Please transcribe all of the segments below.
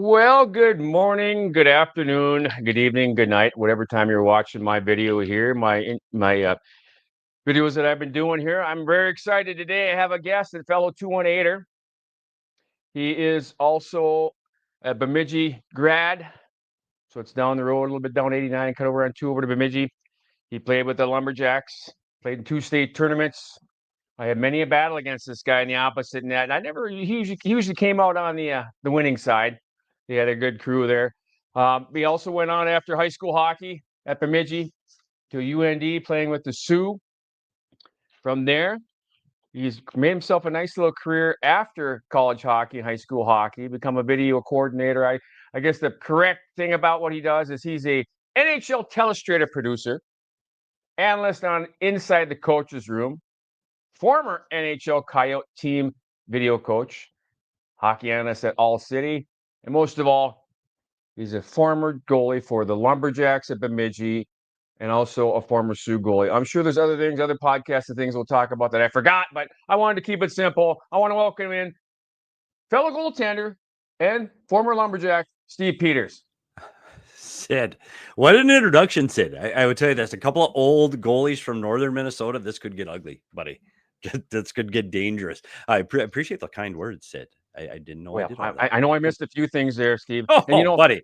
Well, good morning, good afternoon, good evening, good night, whatever time you're watching my video here, my videos that I've been doing here. I'm very excited today. I have a guest, a fellow 218er. He is also a Bemidji grad, so it's down the road a little bit down 89, cut over on 2 over to Bemidji. He played with the Lumberjacks, played in 2 state tournaments. I had many a battle against this guy in the opposite net. He usually came out on the winning side. He had a good crew there. He also went on after high school hockey at Bemidji to UND, playing with the Sioux. From there, he's made himself a nice little career after college hockey and high school hockey, become a video coordinator. I guess the correct thing about what he does is he's a NHL Telestration Producer, analyst on Inside the Coach's Room, former NHL Coyote team video coach, hockey analyst at ALLCITY, and most of all, he's a former goalie for the Lumberjacks at Bemidji and also a former Sioux goalie. I'm sure there's other things, other podcasts and things we'll talk about that I forgot, but I wanted to keep it simple. I want to welcome in fellow goaltender and former Lumberjack Steve Peters. Sid, what an introduction, Sid. I would tell you that's a couple of old goalies from northern Minnesota. This could get ugly, buddy. This could get dangerous. I appreciate the kind words, Sid. I didn't know. Well, I know I missed a few things there, Steve. Oh, And buddy.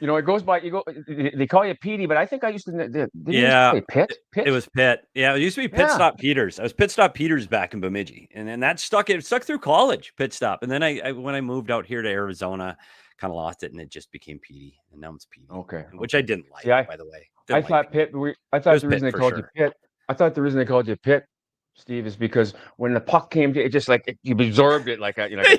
It goes by. They call you Petey, but I think I used to. Did Yeah, you say Pitt? It was Pitt. Yeah, it used to be Pit Stop Peters. I was Pit Stop Peters back in Bemidji, and then that stuck. It stuck through college, Pit Stop, and then I when I moved out here to Arizona, kind of lost it, and it just became Petey, and now it's Petey. Okay, which I didn't like, by the way. I thought Pitt. I thought the reason they called you Pitt. I thought the reason they called you Pitt, Steve, is because when the puck came to it, just like you absorbed it, like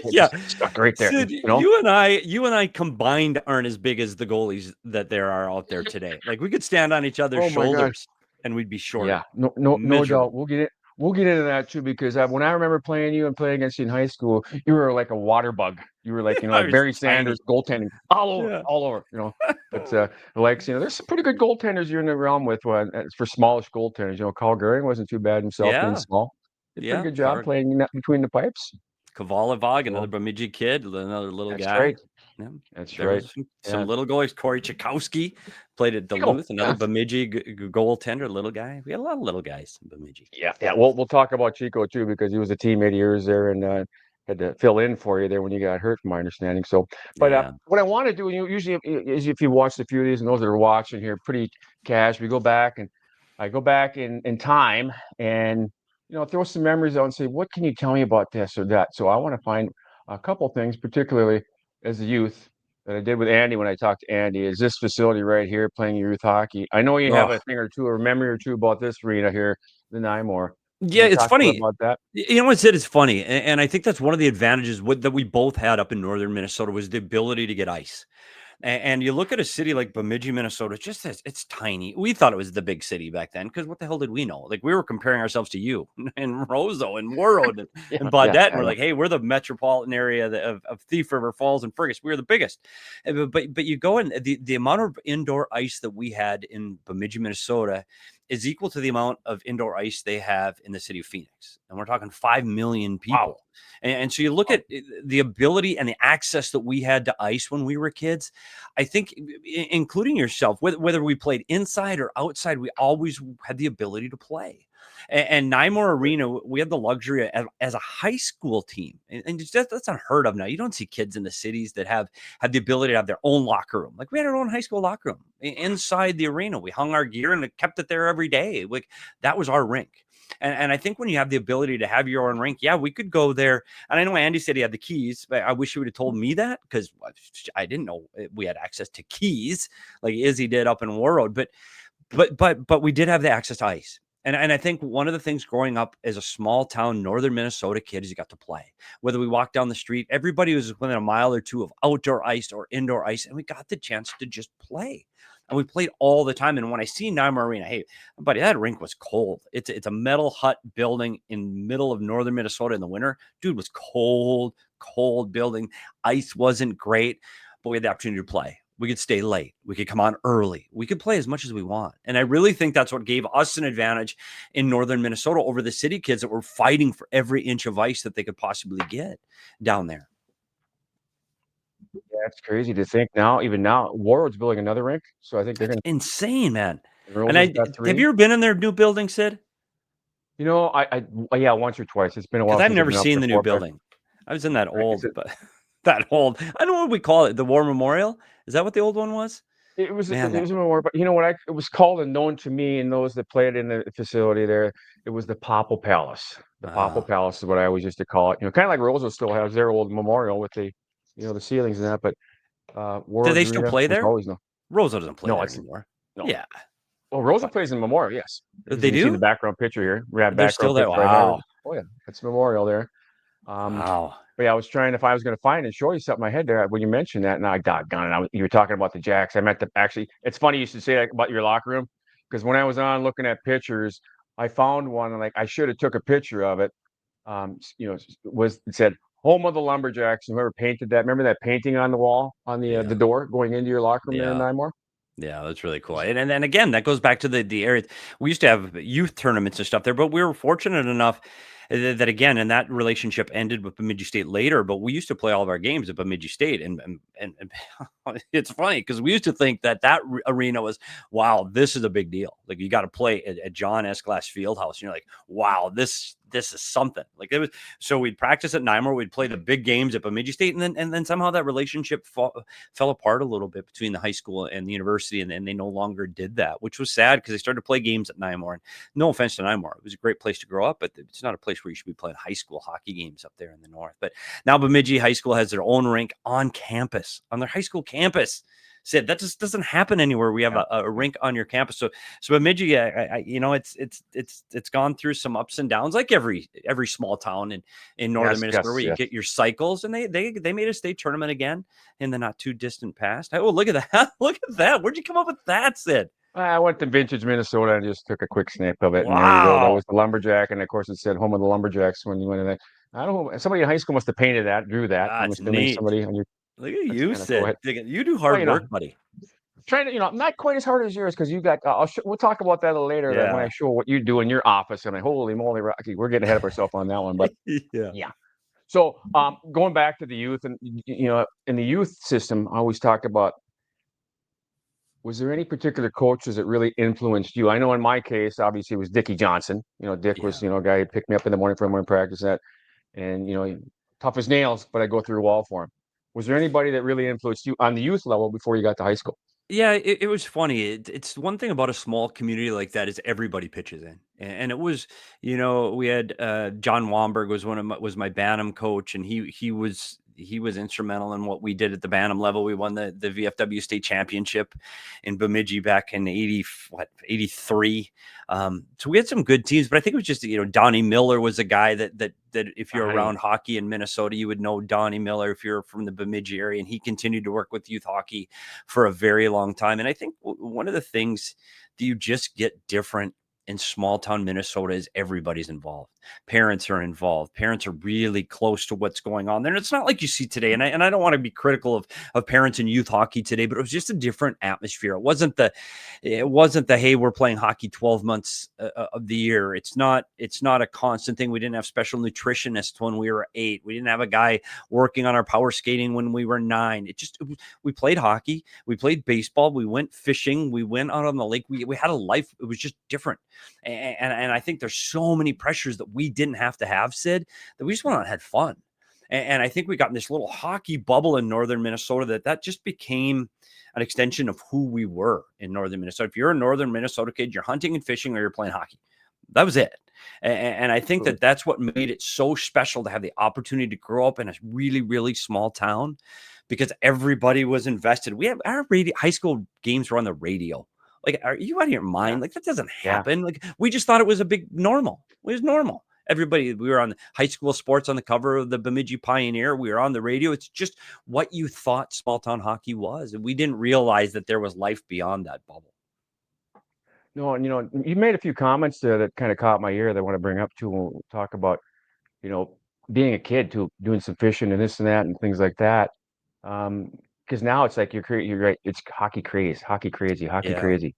yeah, stuck right there. Sid, you and I combined aren't as big as the goalies that there are out there today. Like we could stand on each other's shoulders and we'd be short. Yeah, no doubt. We'll get into that too, because when I remember playing you and playing against you in high school, you were like a water bug. You were like like Barry Sanders goaltending all over. But there's some pretty good goaltenders you're in the realm with. For smallish goaltenders, Carl Goering wasn't too bad himself being small. Did a pretty good job playing between the pipes. Kavalivog, another Bemidji kid, another little guy. Right. Yeah, that's right. Some little goalies. Corey Chakowski played at Duluth, another Bemidji goaltender, little guy. We had a lot of little guys in Bemidji. Yeah. We'll talk about Chico too, because he was a teammate of yours there and had to fill in for you there when you got hurt, from my understanding. So, but what I want to do, usually, is if you watched a few of these, and those that are watching here, pretty cash. We go back, and I go back in time, and throw some memories out and say, what can you tell me about this or that? So I want to find a couple things, particularly as a youth, that I did with Andy when I talked to Andy, is this facility right here playing youth hockey. I know you have a thing or two, or a memory or two about this arena here, the Nymore. Yeah, it's funny about that. You know what, Sid? It's funny, and I think that's one of the advantages that we both had up in northern Minnesota, was the ability to get ice. And you look at a city like Bemidji, Minnesota, it's tiny. We thought it was the big city back then, because what the hell did we know? Like, we were comparing ourselves to you and Roseau and Warroad and Baudette. And we're like, hey, we're the metropolitan area of Thief River Falls and Fergus. We're the biggest. But you go in, the amount of indoor ice that we had in Bemidji, Minnesota is equal to the amount of indoor ice they have in the city of Phoenix. And we're talking 5 million people. Wow. And so you look at the ability and the access that we had to ice when we were kids. I think, including yourself, whether we played inside or outside, we always had the ability to play. And Nymore Arena, we had the luxury as a high school team, and that's unheard of now. You don't see kids in the cities that have the ability to have their own locker room. Like, we had our own high school locker room inside the arena. We hung our gear and kept it there every day. Like, that was our rink. And I think when you have the ability to have your own rink, we could go there. And I know Andy said he had the keys, but I wish he would have told me that, because I didn't know we had access to keys like Izzy did up in Warroad. But we did have the access to ice. And I think one of the things growing up as a small town northern Minnesota kid is you got to play. Whether we walked down the street, everybody was within a mile or two of outdoor ice or indoor ice, and we got the chance to just play. And we played all the time. And when I see Nymore Arena, hey, buddy, that rink was cold. It's a metal hut building in middle of northern Minnesota in the winter. Dude, was cold building. Ice wasn't great, but we had the opportunity to play. We could stay late. We could come on early. We could play as much as we want. And I really think that's what gave us an advantage in northern Minnesota over the city kids that were fighting for every inch of ice that they could possibly get down there. That's crazy to think now. Even now, Warroad's building another rink, so I think they're That's going insane, man. to. And Rose's got have 3. you ever been in their new building, Sid? Yeah, once or twice. It's been a Because while I've since I've never been up seen there the new for, but building. I was in that it's old, but that old. I don't know what we call it. The War Memorial. Is that what the old one was? Man, it was more, but you know what it was called and known to me and those that played in the facility there. It was the Papal Palace. The Papal oh, Palace is what I always used to call it. Kind of like Roseau still has their old memorial with the ceilings and that. But do Warroad's they still Arena play was there? always no. Rosa doesn't play No, there it's anymore. no. Yeah, Well, Rosa but plays in Memorial, yes. As they you can see the do. background picture here. We have They're still background there. picture right now. Wow, Oh yeah, that's Memorial there. Um, wow. but yeah, I was trying if I was going to find and show you something in my head there when you mentioned that, and I doggone it. You were talking about the Jacks. I meant to actually. It's funny you should say that about your locker room because when I was on looking at pictures, I found one and like I should have took a picture of it. It said home of the Lumberjacks. Whoever painted that? Remember that painting on the wall on the Yeah, door going into your locker room there in yeah. Nymore? Yeah, that's really cool. And again, that goes back to the area. We used to have youth tournaments and stuff there, but we were fortunate enough that again, and that relationship ended with Bemidji State later. But we used to play all of our games at Bemidji State, and it's funny because we used to think that arena was wow, this is a big deal. Like you got to play at John S. Glass Fieldhouse, and you're like, wow, this is something. Like it was. So we'd practice at Nymore, we'd play the big games at Bemidji State, and then somehow that relationship fell apart a little bit between the high school and the university, and they no longer did that, which was sad because they started to play games at Nymore. And no offense to Nymore, it was a great place to grow up, but it's not a place where you should be playing high school hockey games up there in the north. But now Bemidji High School has their own rink on campus, on their high school campus. Said that just doesn't happen anywhere. We have Yeah. a rink on your campus. So Bemidji, it's gone through some ups and downs, like every small town in northern Yes, Minnesota, yes, where you yes. get your cycles, and they made a state tournament again in the not too distant past. Oh, look at that! Look at that! Where'd you come up with that, Sid? I went to Vintage, Minnesota, and just took a quick snap of it, and there you go. That Wow, was the Lumberjack, and of course, it said "Home of the Lumberjacks" when you went in there. I don't know. Somebody in high school must have painted that, drew that. I'm that's assuming neat. somebody on your. Look at That's you, kind of cool. Sid. You do Well, hard work, buddy. trying to, not quite as hard as yours because you got. We'll talk about that a little later. That when I Yeah, show what you do in your office, and holy moly, Rocky, we're getting ahead of ourselves on that one. But yeah. yeah. So, going back to the youth, and in the youth system, I always talk about. Was there any particular coaches that really influenced you? I know in my case, obviously, it was Dickie Johnson. Dick was, Yeah. a guy who picked me up in the morning for morning practice that, and tough as nails, but I go through a wall for him. Was there anybody that really influenced you on the youth level before you got to high school? Yeah, it was funny. It's one thing about a small community like that is everybody pitches in, and it was, we had John Womberg was my Bantam coach, and he was instrumental in what we did at the Bantam level. We won the VFW state championship in Bemidji back in 83. So we had some good teams, but I think it was just Donnie Miller was a guy that if you're Donnie. around hockey in Minnesota, you would know Donnie Miller if you're from the Bemidji area, and he continued to work with youth hockey for a very long time. And I think one of the things that you just get different in small town Minnesota is everybody's involved. Parents are involved. Parents are really close to what's going on there. And it's not like you see today. And I don't want to be critical of parents in youth hockey today, but it was just a different atmosphere. It wasn't the hey, we're playing hockey 12 months of the year. It's not a constant thing. We didn't have special nutritionists when we were 8. We didn't have a guy working on our power skating when we were 9. We played hockey, we played baseball, we went fishing, we went out on the lake. We had a life. It was just different. And I think there's so many pressures that we didn't have to have, Sid, that we just went out and had fun. And I think we got in this little hockey bubble in northern Minnesota that just became an extension of who we were in northern Minnesota. If you're a northern Minnesota kid, you're hunting and fishing or you're playing hockey. That was it. And I think Absolutely. that's what made it so special to have the opportunity to grow up in a really, really small town, because everybody was invested. We have our high school games were on the radio. Like, are you out of your Yeah. mind? Like, that doesn't Yeah. happen. Like, we just thought it was a big normal. It was normal. We were on high school sports on the cover of the Bemidji Pioneer. We were on the radio. It's just what you thought small town hockey was. And we didn't realize that there was life beyond that bubble. No, and you made a few comments there that kind of caught my ear that I want to bring up too when we talk about, you know, being a kid too, doing some fishing and this and that and things like that. Because now it's like you're right. It's hockey craze, hockey crazy, hockey Yeah. crazy.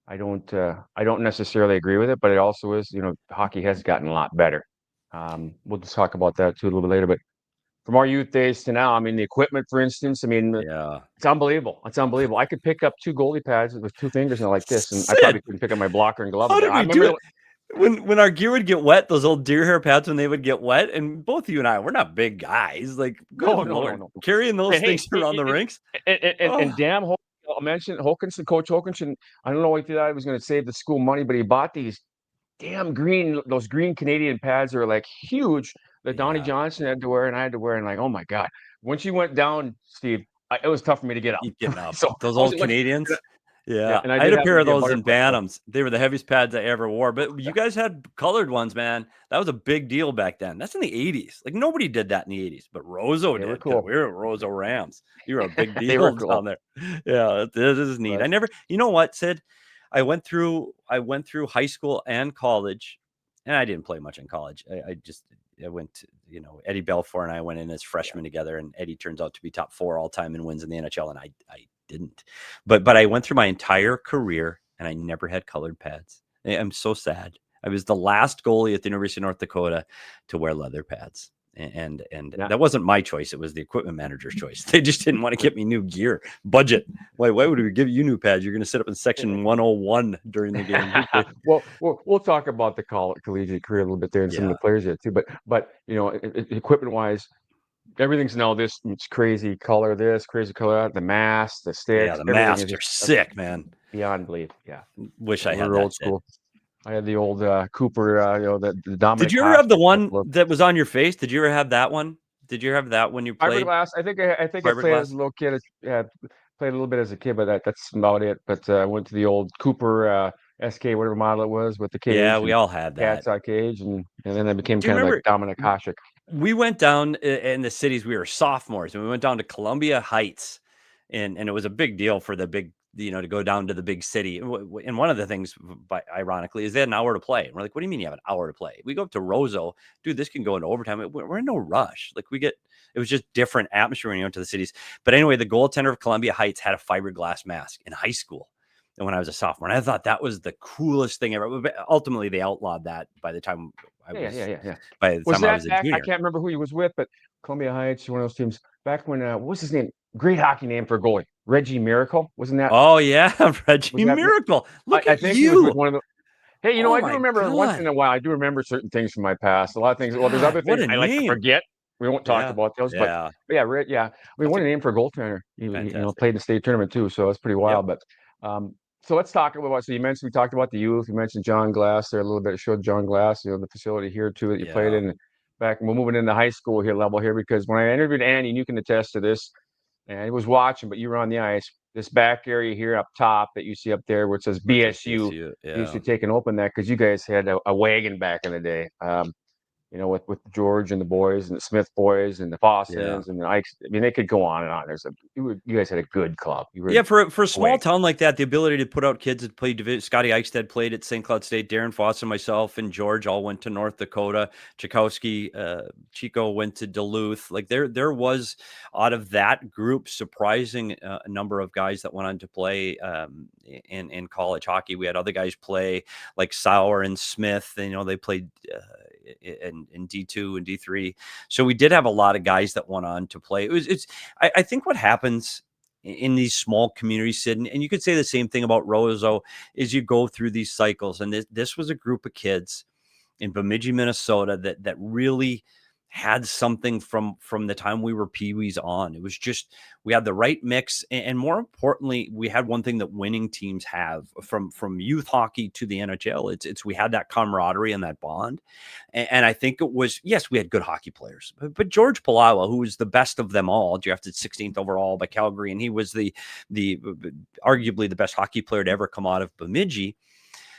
I don't necessarily agree with it, but it also is, hockey has gotten a lot better. We'll just talk about that too a little bit later. But from our youth days to now. I mean, the equipment, for instance, I mean, Yeah. it's unbelievable. It's unbelievable. I could pick up 2 goalie pads with 2 fingers and like this, and I probably Sid, couldn't pick up my blocker and glove how with it. did I we do remember it? When our gear would get wet, those old deer hair pads, when they would get wet, and both you and I, we're not big guys. Like, good no, no, no, Lord, no. carrying those And hey, things around the rinks. and Oh, damn, I'll mention Hokinson, Coach Hokinson. I don't know if he thought he was going to save the school money, but he bought these damn those green Canadian pads are like huge that Donnie yeah. Johnson had to wear and I had to wear. And like, oh my God. When she went down, Steve, it was tough for me to get up. Keep getting up. So Those I was old like, Canadians. yeah, Yeah. and I I had did a happen pair to of be a those in butterfly. So Bantams. They were the heaviest pads I ever wore. But you guys had colored ones, man. That was a big deal back then. That's in the 80s. Like, nobody did that in the 80s, but Roseau they were did, because cool. we were Roseau Rams. You were a big They were deal cool. down there. Yeah, this is neat. I But never, you know what, Sid? I went through high school and college, and I didn't play much in college. I went to, Eddie Belfour and I went in as yeah, freshmen together, and Eddie turns out to be top 4 all time in wins in the NHL, and I didn't. But I went through my entire career, and I never had colored pads. I'm so sad. I was the last goalie at the University of North Dakota to wear leather pads. And yeah. that wasn't my choice. It was the equipment manager's choice. They just didn't want to get me new gear. Budget. Why would we give you new pads? You're going to sit up in section 101 during the game. Well, we'll talk about the collegiate career a little bit there and some of Yeah. the players there too. But equipment wise, everything's now this it's crazy color, this crazy color that, the mask, the Yeah. sticks, The everything is masks are just sick, man. beyond belief. Yeah, Wish yeah, I we had were that, old Sid. school. I had the old Cooper, the Did Dominic you ever have the Hasek type one look. that was on your face? Did you ever have that one? Did you ever have that when you played Fiberglass. I think I played as fiberglass? a little kid. Yeah, played a little bit as a kid, but that's about it. But I went to the old Cooper SK, whatever model it was, with the Yeah, cage we and all had that. cat's eye cage, and then I became Do you kind of like remember Dominic Hasek. we went down in the cities? We were sophomores, and we went down to Columbia Heights, and it was a big deal for the big, to go down to the big city. And one of the things, ironically, is they had an hour to play. And we're like, what do you mean you have an hour to play? We go up to Roseau, dude. This can go into overtime. We're in no rush. Like, it was just different atmosphere when you went to the cities. But anyway, the goaltender of Columbia Heights had a fiberglass mask in high school. And when I was a sophomore, and I thought that was the coolest thing ever. But ultimately, they outlawed that by the time I Yeah, was yeah, yeah, yeah. by the Was time I that was a back? I junior. can't remember who he was with, but Columbia Heights, one of those teams back when. What was his name? Great hockey name for a goalie, Reggie Miracle. Wasn't that? Oh yeah, Was Reggie that? Miracle. Look I at think he was with you. one of the. Hey, Oh I do my remember once in God. a while. I do remember certain things from my past. A lot of things. Well, there's God, other what things a I like to name. forget. We won't talk Yeah. about those, Yeah. but yeah, yeah. I mean, That's what a a name for a goaltender. He fantastic. played in the state tournament too, so it's pretty Yep. wild. But um, so let's talk about. So we talked about the youth. You mentioned John Glass there a little bit. It showed John Glass, the facility here too that you played Yeah. in. Back, we're moving into high school here level here because when I interviewed Andy, and you can attest to this, and he was watching, but you were on the ice. This back area here up top that you see up there, where it says Which is BSU, BSU. he used Yeah. to take and open that because you guys had a wagon back in the day. With George and the boys and the Smith boys and the Yeah. Fawsons and the Ikes. I mean, they could go on and on. You guys had a good club. You were Yeah, for a a small wagon. town like that, the ability to put out kids that played division. Scotty Eichstead played at St. Cloud State. Darren Foss and myself and George all went to North Dakota. Tchaikovsky, Chico went to Duluth. Like, there was, out of that group, surprising number of guys that went on to play in college hockey. We had other guys play, like Sauer and Smith. They played in D2 and D3. So we did have a lot of guys that went on to play. I think what happens in these small communities, Sid, and you could say the same thing about Roseau, is you go through these cycles. And this was a group of kids in Bemidji, Minnesota, that really had something from the time we were peewees on. It was just, we had the right mix, and more importantly, we had one thing that winning teams have from youth hockey to the NHL. It's we had that camaraderie and that bond, and I think it was, yes, we had good hockey players, but George Pelawa, who was the best of them all, drafted 16th overall by Calgary, and he was the arguably the best hockey player to ever come out of Bemidji.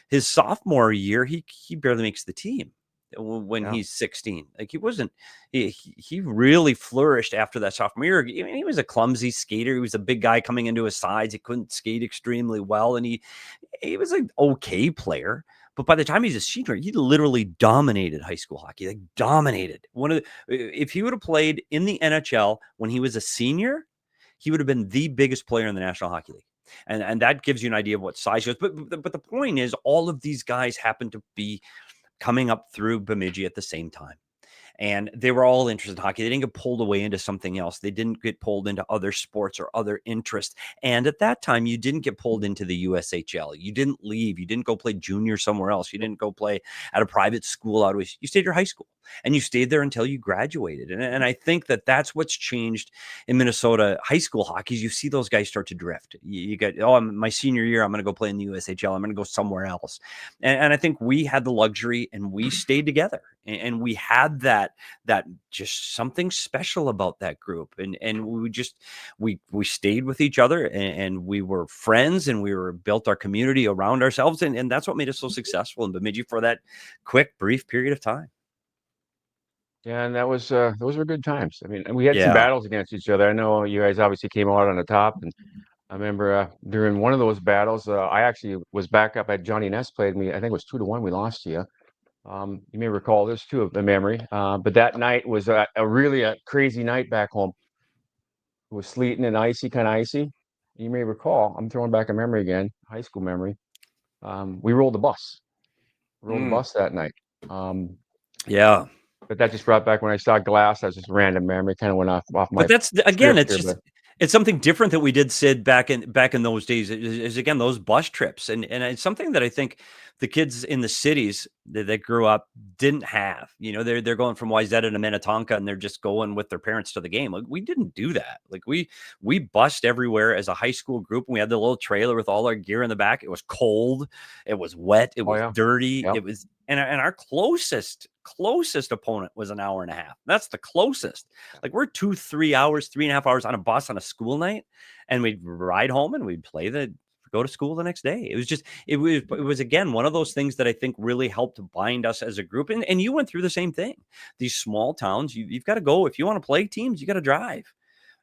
His sophomore year, he barely makes the team when Yeah. he's 16. Like, he really flourished after that sophomore year. I mean, he was a clumsy skater. He was a big guy coming into his size. He couldn't skate extremely well, and he was an okay player. But by the time he's a senior, he literally dominated high school hockey. Like, dominated. If he would have played in the NHL when he was a senior, he would have been the biggest player in the National Hockey League. And that gives you an idea of what size he was. But the point is, all of these guys happen to be coming up through Bemidji at the same time. and they were all interested in hockey. They didn't get pulled away into something else. They didn't get pulled into other sports or other interests. And at that time, you didn't get pulled into the USHL. You didn't leave. You didn't go play junior somewhere else. You didn't go play at a private school out west. You stayed at your high school, and you stayed there until you graduated. And I think that that's what's changed in Minnesota high school hockey. Is you see those guys start to drift. You get, oh, my senior year, I'm going to go play in the USHL. I'm going to go somewhere else. And I think we had the luxury, and we stayed together, and we had that just something special about that group. And we stayed with each other, and we were friends, and we built our community around ourselves. And that's what made us so successful in Bemidji for that quick, brief period of time. Yeah, and that was those were good times. I mean, and we had some Yeah. battles against each other. I know you guys obviously came out on the top, and I remember during one of those battles, I actually was back up at Johnny Ness played me. I think it was 2-1. We lost to you. You may recall this too of the memory. But that night was really a crazy night back home. It was sleeting and icy, kind of icy. You may recall. I'm throwing back a memory again, high school memory. We rolled the bus. Rolled the bus that night. Yeah. But that just brought back when I saw glass. That was just a random memory. Kind of went off my But that's again, script it's here, just but it's something different that we did, Sid, back in those days. Is again those bus trips, and it's something that I think the kids in the cities that grew up didn't have. You know, they're going from Wayzata to Minnetonka, and they're just going with their parents to the game. Like, we didn't do that. Like, we bussed everywhere as a high school group, and we had the little trailer with all our gear in the back. It was cold, it was wet, it oh was yeah, dirty, yep. it was and our closest opponent was an hour and a half. That's the closest. Like, we're 2-3 hours, 3.5 hours on a bus on a school night, and we'd ride home and we'd go to school the next day. It was again one of those things that I think really helped bind us as a group. And you went through the same thing. These small towns, you've got to go. If you want to play teams, you got to drive.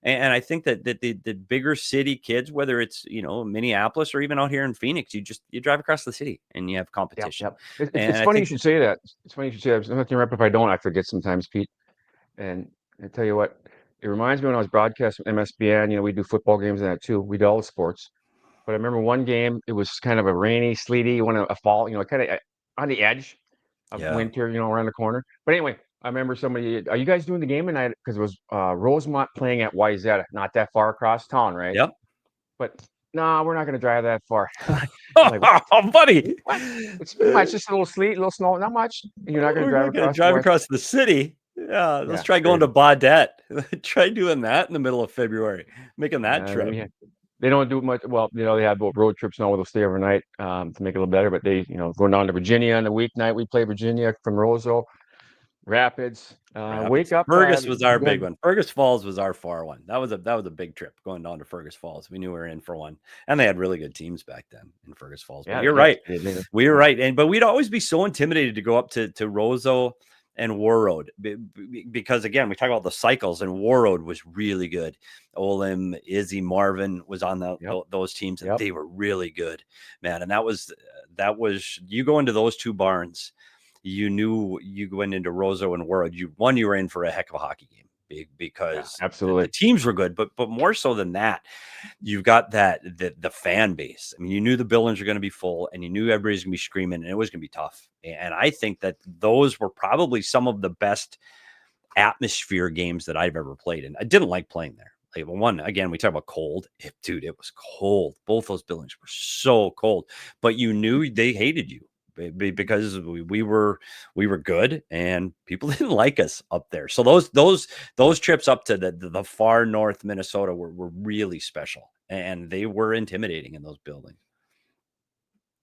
And I think that the bigger city kids, whether it's Minneapolis or even out here in Phoenix, you drive across the city and you have Yep, competition. yep. It's And I funny you think, should say that. It's funny you should say that. I'm looking up if I don't, I forget sometimes, Pete. And I tell you what, it reminds me when I was broadcasting MSBN. We do football games and that too. We do all the sports. But I remember one game. It was kind of a rainy, sleety, a fall. Kind of on the edge of yeah, winter. Around the corner. But anyway, I remember somebody. Are you guys doing the game tonight? Because it was Rosemont playing at Wayzata, not that far across town, right? yep. But no, we're not going to drive that far. I'm like, what? Oh, buddy. What? It's just a little sleet, a little snow, not much. And you're not going to We're drive not going to across the drive west. across the city. Yeah, let's Yeah, try going to crazy. Baudette. Try doing that in the middle of February, making that Yeah, trip. they don't do much. Well, they have road trips now where they'll stay overnight to make it a little better. But they, going down to Virginia on the weeknight. We play Virginia from Roseau, Rapids. Wake Rapids. up. Fergus was our Go big ahead. one. Fergus Falls was our far one. That was a big trip going down to Fergus Falls. We knew we were in for one, and they had really good teams back then in Fergus Falls. But Yeah, you're they did. right. They did. We were Yeah. right, but we'd always be so intimidated to go up to Roseau and Warroad because again, we talk about the cycles, and Warroad was really good. Olim, Izzy, Marvin was on Yep. those teams, and Yep. they were really good, man. And that was you go into those two barns, you knew you went into Roseau and Warroad. You were in for a heck of a hockey game Yeah. because the Absolutely. teams were good, but more so than that, you've got the fan base. I mean, you knew the buildings were going to be full, and you knew everybody's going to be screaming, and it was going to be tough. And I think that those were probably some of the best atmosphere games that I've ever played in. I didn't like playing there. Like, one, again, we talk about cold. Dude, it was cold. Both those buildings were so cold, but you knew they hated you because we were good, and people didn't like us up there. So those trips up to the far north Minnesota were really special, and they were intimidating in those buildings.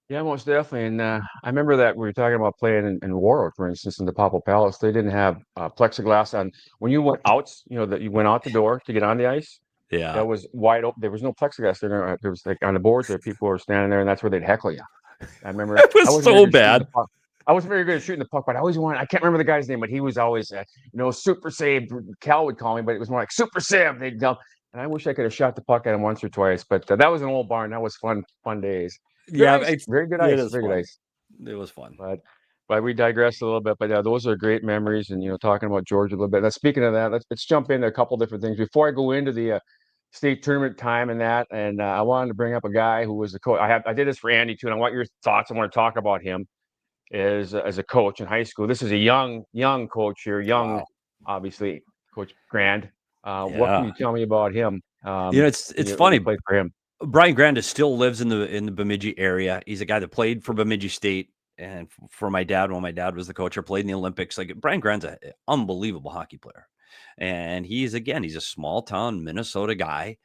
Yeah, most definitely. And I remember that we were talking about playing in Warroad, for instance, in the Papal Palace. They didn't have plexiglass on when you went out. That you went out the door to get on the ice. Yeah. That was wide open. There was no plexiglass there. There was like on the boards there, people were standing there, and that's where they'd heckle you. I remember That I was wasn't very so good at shooting the bad. puck. I wasn't very good at shooting the puck, but I can't remember the guy's name, but he was always, super save. Cal would call me, but it was more like super save. They'd go, and I wish I could have shot the puck at him once or twice, but that was an old barn. That was fun days. Good Yeah, ice, very good it ice, is very good fun. ice. It was fun. But we digress a little bit. But yeah, those are great memories, and talking about Georgia a little bit. Now, speaking of that, let's jump into a couple different things before I go into the state tournament time and that. And I wanted to bring up a guy who was the coach. I did this for Andy too, and I want your thoughts. I want to talk about him. as a coach in high school. This is a young coach here, young, Wow. obviously, Coach Grand. What can Yeah. you tell me about him? When It's you funny. played for him. Brian Granda still lives in the Bemidji area. He's a guy that played for Bemidji State and for my dad when my dad was the coach or played in the Olympics. Like Brian Granda's an unbelievable hockey player. And he's a small town Minnesota guy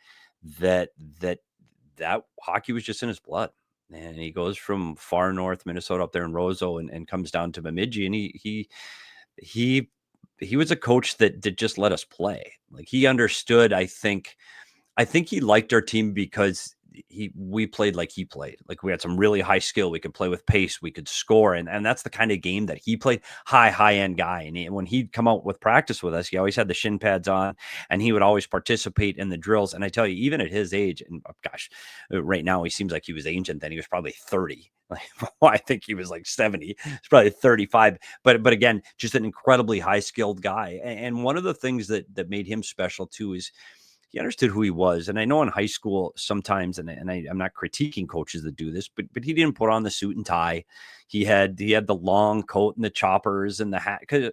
that that that hockey was just in his blood. And he goes from far north Minnesota up there in Roseau and comes down to Bemidji and he he was a coach that just let us play. Like he understood, I think he liked our team because we played like he played. Like we had some really high skill. We could play with pace. We could score, and that's the kind of game that he played. High end guy. And when he'd come out with practice with us, he always had the shin pads on, and he would always participate in the drills. And I tell you, even at his age, and gosh, right now he seems like he was ancient. Then he was probably 30. Like, well, I think he was like 70. He's probably 35. But again, just an incredibly high skilled guy. And one of the things that made him special too is he understood who he was. And I know in high school sometimes, I'm not critiquing coaches that do this, but he didn't put on the suit and tie. He had the long coat and the choppers and the hat because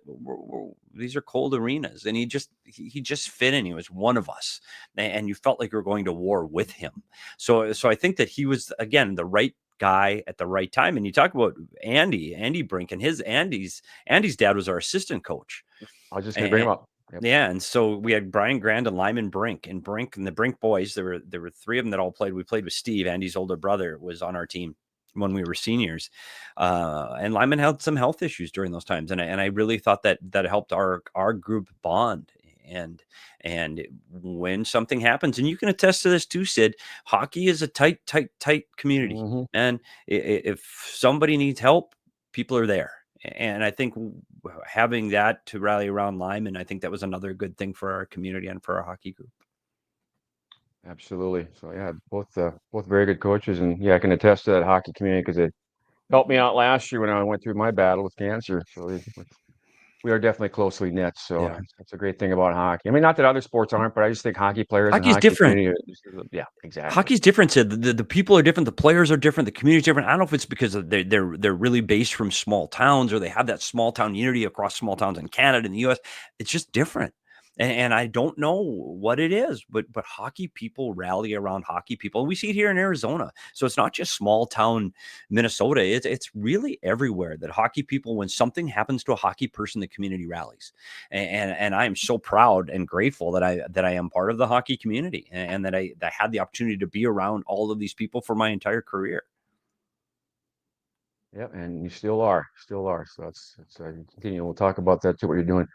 these are cold arenas, and he just fit in. He was one of us, and you felt like you were going to war with him. So I think that he was again the right guy at the right time. And you talk about Andy Brink, and Andy's dad was our assistant coach. I was just going to bring him up. Yep. Yeah, and so we had Brian Grand and Lyman Brink, and the Brink boys. There were three of them that all played. We played with Steve, Andy's older brother, was on our team when we were seniors. And Lyman had some health issues during those times, and I really thought that helped our group bond. And when something happens, and you can attest to this too, Sid, hockey is a tight community, Mm-hmm. and if somebody needs help, people are there. And I think having that to rally around Lyman, I think that was another good thing for our community and for our hockey group. Absolutely. So yeah, both very good coaches, and yeah, I can attest to that hockey community because it helped me out last year when I went through my battle with cancer. So we are definitely closely knit. So Yeah. that's a great thing about hockey. I mean, not that other sports aren't, but I just think hockey players and Hockey's hockey different. community. Yeah, exactly. Hockey's different. Sid. The people are different. The players are different. The community's different. I don't know if it's because they're really based from small towns or they have that small town unity across small towns in Canada and the U.S. It's just different. And I don't know what it is, but hockey people rally around hockey people. We see it here in Arizona. So it's not just small town Minnesota. It's really everywhere that hockey people, when something happens to a hockey person, the community rallies. And I am so proud and grateful that I am part of the hockey community and that I had the opportunity to be around all of these people for my entire career. Yeah, and you still are. So that's continue. We'll talk about that too. What you're doing.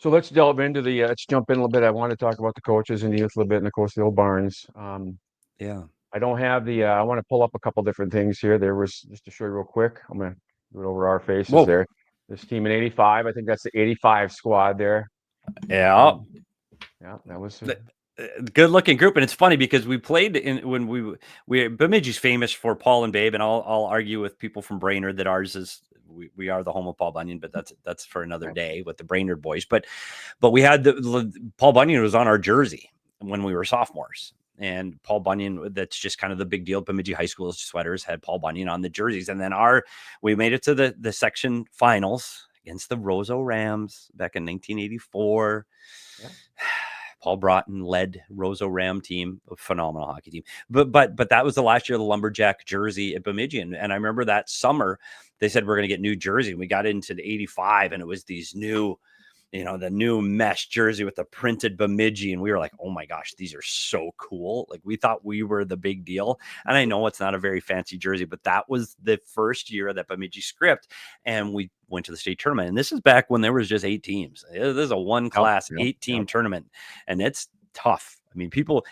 So let's delve into let's jump in a little bit. I want to talk about the coaches and the youth a little bit, and of course the old Barnes. Yeah. I don't have I want to pull up a couple different things here. There was, just to show you real quick, I'm going to do it over our faces Whoa. there. This team in 85, I think that's the 85 squad there. Yeah. Yeah, that was Good looking group. And it's funny because we played when Bemidji's famous for Paul and Babe, and I'll argue with people from Brainerd that ours is we are the home of Paul Bunyan, but that's for another day with the Brainerd boys. But we had Paul Bunyan was on our jersey when we were sophomores. And Paul Bunyan, that's just kind of the big deal. Bemidji High School sweaters had Paul Bunyan on the jerseys. And then we made it to the section finals against the Roseau Rams back in 1984. Yeah. Paul Broughton led Roseau Ram team, a phenomenal hockey team. But that was the last year of the Lumberjack jersey at Bemidji. And I remember that summer, they said we're going to get new jersey. And we got into the 85, and it was these new, the new mesh jersey with the printed Bemidji. And we were like, oh my gosh, these are so cool. Like we thought we were the big deal. And I know it's not a very fancy jersey, but that was the first year of that Bemidji script. And we went to the state tournament. And this is back when there was just 8 teams. This is a one class 8-team tournament. And it's tough. I mean, people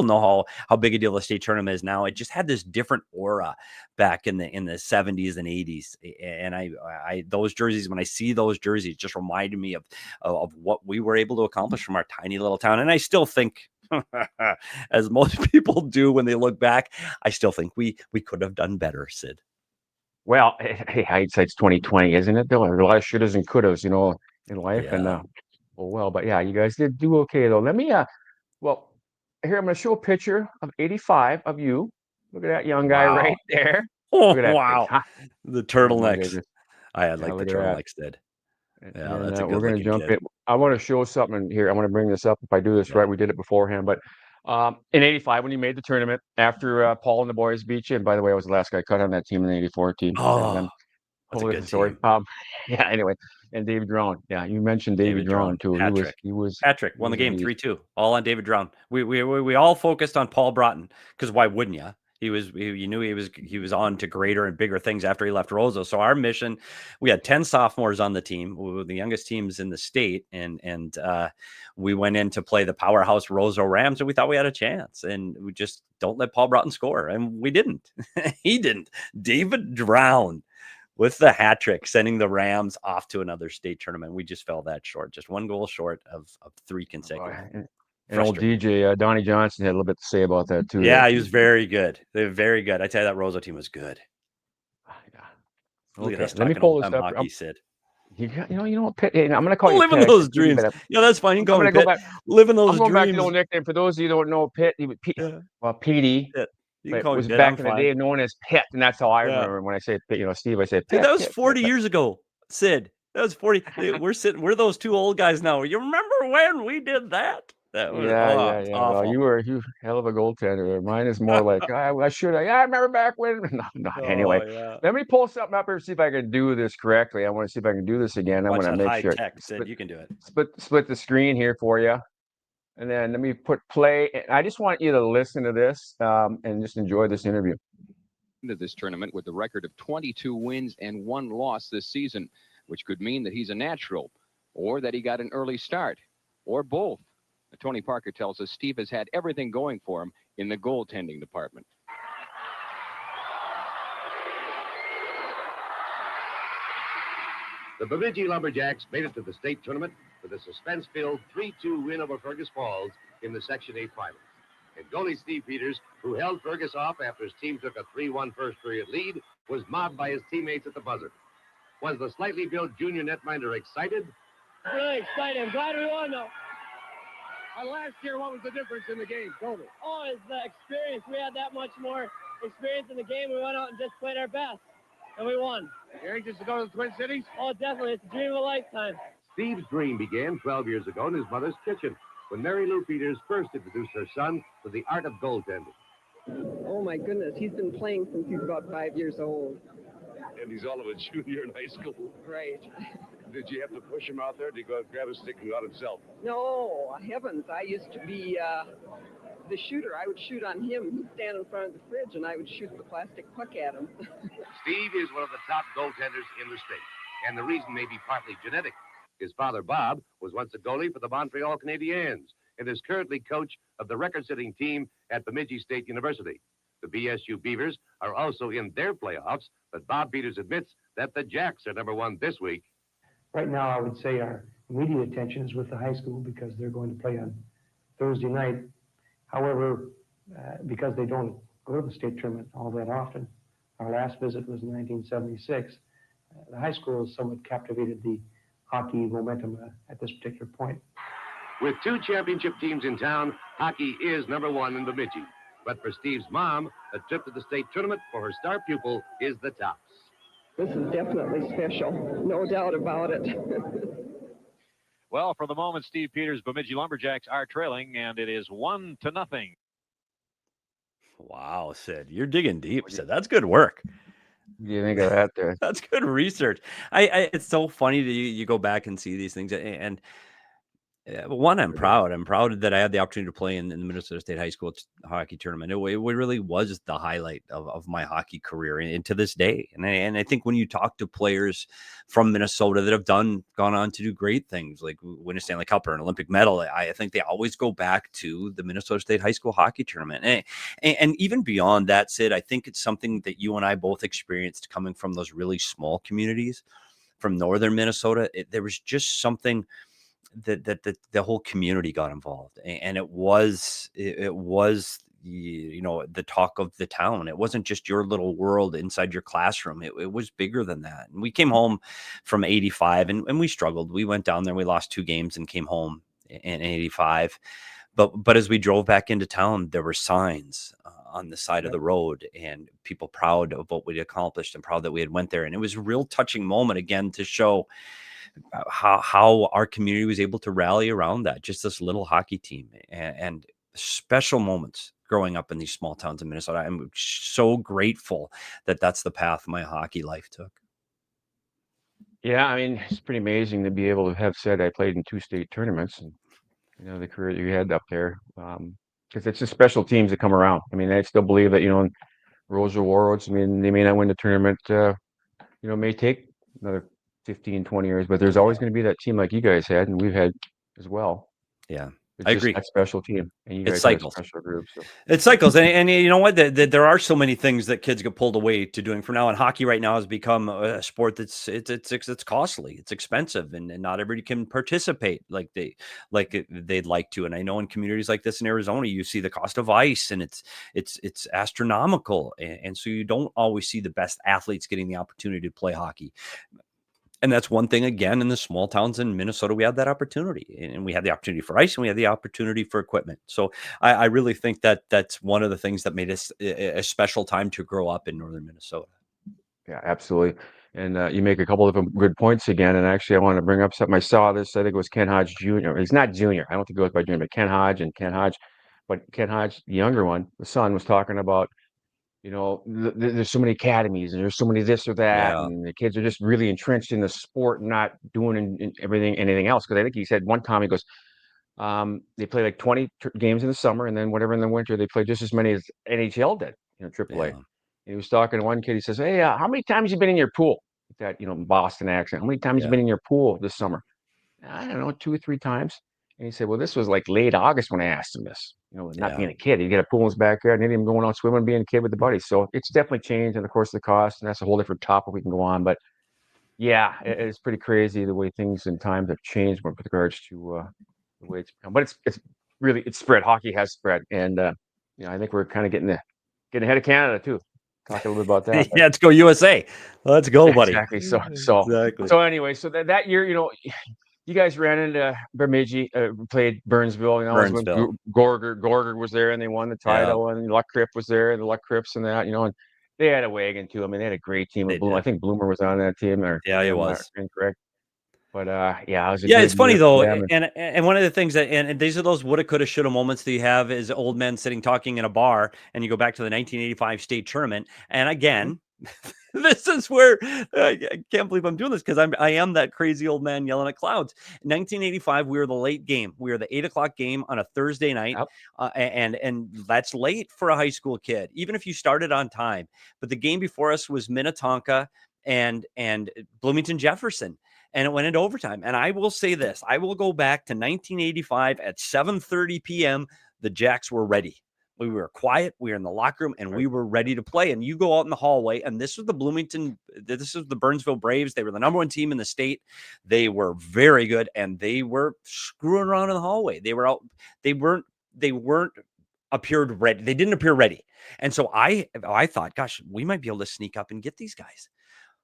know how big a deal the state tournament is now. It just had this different aura back in the 70s and 80s. And I those jerseys, when I see those jerseys, just reminded me of what we were able to accomplish from our tiny little town. And I still think, as most people do when they look back, I still think we could have done better, Sid. Well, hey, hindsight's 2020, isn't it? There were a lot of shouldas and couldas, in life. Yeah. And but yeah, you guys did do okay though. Let me well, here I'm going to show a picture of 85 of you. Look at that young guy right there. Oh, Look at that face, wow. huh? The Oh my turtlenecks. goodness. I had Yeah, like the look at that. turtleneck Sid. Yeah, And that's a we're good going to looking jump kid. in. I want to show something here. I want to bring this up. If I do this Yeah. right, we did it beforehand. But in '85, when you made the tournament, after Paul and the boys beat you, and by the way, I was the last guy cut on that team in the '84 team. And then Oh, that's a whole good different story. team. Yeah. Anyway, and David Drown. Yeah, you mentioned David David Drown Drown, too. hat trick. He was Hat trick, he won the was a game beast. 3-2, all on David Drown. We all focused on Paul Broughton because why wouldn't you? You knew he was on to greater and bigger things after he left Roseau. So our mission, we had 10 sophomores on the team, we were the youngest teams in the state, and we went in to play the powerhouse Roseau Rams, and we thought we had a chance, and we just don't let Paul Broughton score, and we didn't. He didn't. David Drown with the hat trick, sending the Rams off to another state tournament. We just fell that short, just one goal short of 3 Boy, consecutive. and old Frustrating. DJ Donnie Johnson had a little bit to say about that too. Yeah, That he was very good. They're very good. I tell you, that Roseau team was good. yeah. Look at Okay, us let me talking old pull this time up. hockey, Sid. You know what, Pitt. Hey, I'm going to call you Living Pitt those actually, dreams. but Yeah, that's fine. You can I'm call me going to go Pitt. back. Living I'm those going back to the dreams. old nickname for those of you who don't know Pitt. Yeah, Well, Petey, Pitt. You can but call me was Pitt. I'm back in the fine. day known as Pitt, and that's how I Yeah. remember when I say Pitt. Steve, I say Dude, Pitt, that was Pitt, Pitt. 40 years ago, Sid. That was 40. We're those two old guys now. You remember when we did that? That was, Yeah, it's yeah. Well, awful. you hell of a goaltender. Mine is more like I should. I remember back when. No, no. Anyway, Oh, yeah. let me pull something up here see if I can do this correctly. I want to see if I can do this again. I'm Watch going to that make high sure tech, Sid. You can do it. split the screen here for you, and then let me put play. And I just want you to listen to this and just enjoy this interview. Into this tournament with the record of 22 wins and 1 loss this season, which could mean that he's a natural, or that he got an early start, or both. Tony Parker tells us Steve has had everything going for him in the goaltending department. The Bemidji Lumberjacks made it to the state tournament with a suspense-filled 3-2 win over Fergus Falls in the Section 8 finals. And goalie Steve Peters, who held Fergus off after his team took a 3-1 first-period lead, was mobbed by his teammates at the buzzer. Was the slightly built junior netminder excited? Really excited. I'm glad we won, though. Last year, what was the difference in the game total? Oh, it's the experience. We had that much more experience in the game. We went out and just played our best, and we won. You're anxious to go to the Twin Cities? Oh, definitely. It's a dream of a lifetime. Steve's dream began 12 years ago in his mother's kitchen when Mary Lou Peters first introduced her son to the art of goaltending. Oh, my goodness. He's been playing since he's about 5 years old. And he's all of a junior in high school. Right. Did you have to push him out there? Did he go grab a stick and go out himself? No, heavens. I used to be the shooter. I would shoot on him. He'd stand in front of the fridge, and I would shoot the plastic puck at him. Steve is one of the top goaltenders in the state, and the reason may be partly genetic. His father, Bob, was once a goalie for the Montreal Canadiens and is currently coach of the record-setting team at Bemidji State University. The BSU Beavers are also in their playoffs, but Bob Peters admits that the Jacks are number 1 this week. Right now, I would say our immediate attention is with the high school because they're going to play on Thursday night. However, because they don't go to the state tournament all that often, our last visit was in 1976. The high school has somewhat captivated the hockey momentum at this particular point. With 2 championship teams in town, hockey is number 1 in Bemidji. But for Steve's mom, a trip to the state tournament for her star pupil is the tops. This is definitely special. No doubt about it. Well, for the moment, Steve Peters' Bemidji Lumberjacks are trailing, and it is 1-0. Wow, Sid, you're digging deep, Sid. That's good work. What do you think of that there? That's good research. It's so funny that you go back and see these things, and one, I'm proud. I'm proud that I had the opportunity to play in the Minnesota State High School hockey tournament. It really was the highlight of my hockey career, and to this day. And I think when you talk to players from Minnesota that have gone on to do great things, like win a Stanley Cup or an Olympic medal, I think they always go back to the Minnesota State High School hockey tournament. And even beyond that, Sid, I think it's something that you and I both experienced coming from those really small communities from northern Minnesota. There was just something that the whole community got involved, and it was the talk of the town. It wasn't just your little world inside your classroom. It was bigger than that. And we came home from 85 and we struggled. We went down there, we lost 2 games and came home in 85. But as we drove back into town, there were signs on the side of the road, and people proud of what we'd accomplished and proud that we had went there. And it was a real touching moment again to show how our community was able to rally around that, just this little hockey team, and special moments growing up in these small towns in Minnesota. I'm so grateful that that's the path my hockey life took. Yeah, I mean, it's pretty amazing to be able to have said I played in 2 state tournaments, and the career that you had up there. Because it's just special teams that come around. I mean, I still believe that, in Rose Awards, I mean, they may not win the tournament, may take another 15, 20 years, but there's always going to be that team like you guys had, and we've had as well. Yeah, It's I just agree. that special team, and you It guys are a cycles. special group. So. It cycles, and you know what? There are so many things that kids get pulled away to doing from now. And hockey right now has become a sport that's it's costly, it's expensive, and not everybody can participate like they'd like to. And I know in communities like this in Arizona, you see the cost of ice, and it's astronomical, and so you don't always see the best athletes getting the opportunity to play hockey. And that's one thing, again, in the small towns in Minnesota, we had that opportunity, and we had the opportunity for ice, and we had the opportunity for equipment. So I really think that that's one of the things that made us a special time to grow up in northern Minnesota. Yeah, absolutely. And you make a couple of good points again. And actually, I want to bring up something. I saw this. I think it was Ken Hodge Jr. He's not junior. I don't think he goes by junior, but Ken Hodge. But Ken Hodge, the younger one, the son, was talking about, there's so many academies and there's so many this or that, Yeah. and the kids are just really entrenched in the sport and not doing anything else. Because I think he said one time, he goes, they play like 20 games in the summer, and then whatever in the winter they play just as many as NHL did, AAA. Yeah. He was talking to one kid. He says, "Hey, how many times you been in your pool?" With that, Boston accent. "How many times you been in your pool this summer?" "I don't know, 2 or 3 times." And he said, "Well, this was like late August when I asked him this. Not Yeah. being a kid, he'd get a pool in his backyard, and then him going out swimming, being a kid with the buddies." So it's definitely changed, and of course the cost, and that's a whole different topic we can go on. But yeah, it's pretty crazy the way things and times have changed with regards to the way it's become. But it's spread. Hockey has spread, and I think we're kind of getting ahead of Canada too. Talk a little bit about that. Yeah, let's go USA. Let's go, buddy. Exactly. So Exactly. so anyway, so that year, you guys ran into Bemidji, played Burnsville. It was when Burnsville. Gorger was there, and they won the title, and Luck Crip was there, the Luck Crips and that, and they had a wagon too. I mean, they had a great team. They Bloom. I did. think Bloomer was on that team, or Yeah, he am I was. incorrect? But yeah, it was a Yeah, good it's funny year though, for them. and one of the things that and these are those woulda, coulda, shoulda moments that you have as old men sitting talking in a bar, and you go back to the 1985 state tournament, and again, this is where I can't believe I'm doing this because I am that crazy old man yelling at clouds. 1985, we were the late game. We were the 8:00 game on a Thursday night, Yep. and that's late for a high school kid, even if you started on time. But the game before us was Minnetonka and Bloomington Jefferson. And it went into overtime. And I will say this, I will go back to 1985 at 7:30 p.m. The Jacks were ready. We were quiet. We were in the locker room, and we were ready to play. And you go out in the hallway, and this was the Burnsville Braves. They were the #1 team in the state. They were very good, and they were screwing around in the hallway. They were out. They weren't appeared ready. They didn't appear ready. And so I thought, gosh, we might be able to sneak up and get these guys.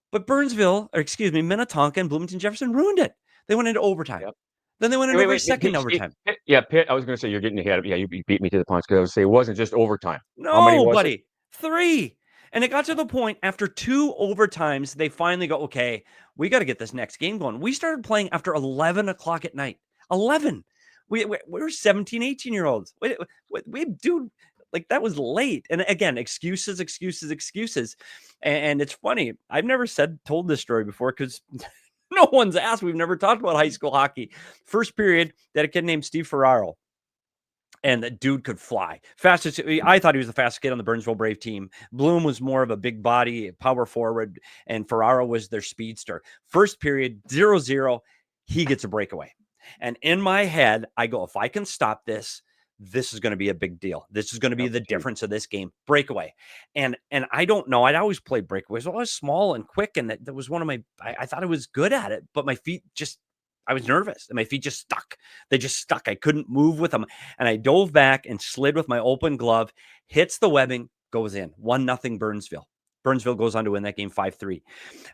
But Minnetonka and Bloomington Jefferson ruined it. They went into overtime. Yep. Then they went into every second overtime. Pitt. I was going to say you're getting ahead of. Yeah, you beat me to the punch because I was going to say it wasn't just overtime. How many No, was it? buddy. 3. And it got to the point after 2 overtimes, they finally go, okay, we got to get this next game going. We started playing after 11 o'clock at night. 11. We were 17, 18-year-olds. We dude, like that was late. And again, excuses. And it's funny. I've never told this story before because no one's asked. We've never talked about high school hockey. First period, they had a kid named Steve Ferraro. And the dude could fly. Fastest. I thought he was the fastest kid on the Burnsville Brave team. Bloom was more of a big body, power forward, and Ferraro was their speedster. First period, 0-0. He gets a breakaway. And in my head, I go, if I can stop this, this is going to be a big deal. This is going to be the difference of this game. Breakaway. And I don't know. I'd always played breakaways. I was small and quick, and that was one of my, I thought I was good at it, but my feet I was nervous, and my feet just stuck. They just stuck. I couldn't move with them. And I dove back and slid with my open glove, hits the webbing, goes in. 1-0 Burnsville. Burnsville goes on to win that game 5-3.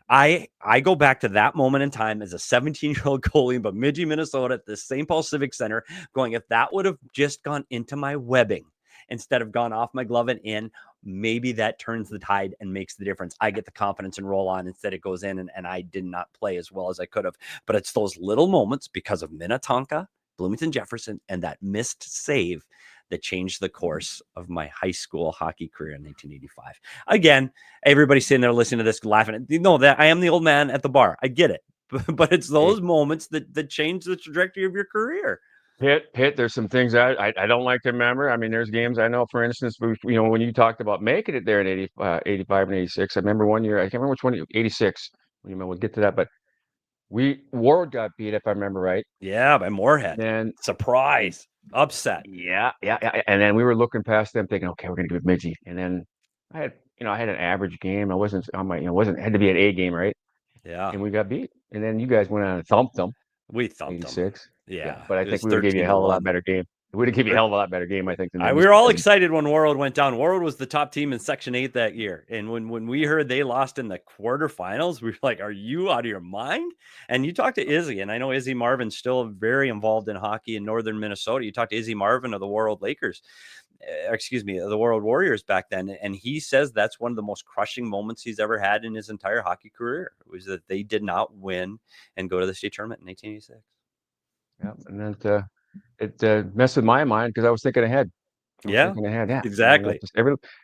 I go back to that moment in time as a 17-year-old goalie in Bemidji, Minnesota at the St. Paul Civic Center going, if that would have just gone into my webbing instead of gone off my glove and in, maybe that turns the tide and makes the difference. I get the confidence and roll on instead it goes in, and I did not play as well as I could have. But it's those little moments because of Minnetonka, Bloomington Jefferson, and that missed save that changed the course of my high school hockey career in 1985. Again, everybody sitting there listening to this laughing. You know that I am the old man at the bar. I get it. But it's those moments that change the trajectory of your career. Pitt, there's some things I don't like to remember. I mean, there's games I know, for instance, when you talked about making it there in 85 and 86, I remember one year, I can't remember which one, 86, we'll get to that, but Ward got beat, if I remember right. Yeah, by Moorhead. And surprise, upset. Yeah. And then we were looking past them thinking, okay, we're going to give Bemidji. And then I had an average game. I wasn't on my, had to be an A game, right? Yeah. And we got beat. And then you guys went on and thumped them. We thumped 86. them. Yeah. But I think we would give you a hell of a lot better game. We would have given you a hell of a lot better game, I think. We were all excited when Warroad went down. Warroad was the top team in Section 8 that year. And when we heard they lost in the quarterfinals, we were like, are you out of your mind? And you talked to Izzy, and I know Izzy Marvin's still very involved in hockey in northern Minnesota. You talked to Izzy Marvin of the Warroad Lakers, the Warroad Warriors back then. And he says that's one of the most crushing moments he's ever had in his entire hockey career, was that they did not win and go to the state tournament in 1986. Yeah, and then it messed with my mind because I was thinking ahead. Yeah, exactly.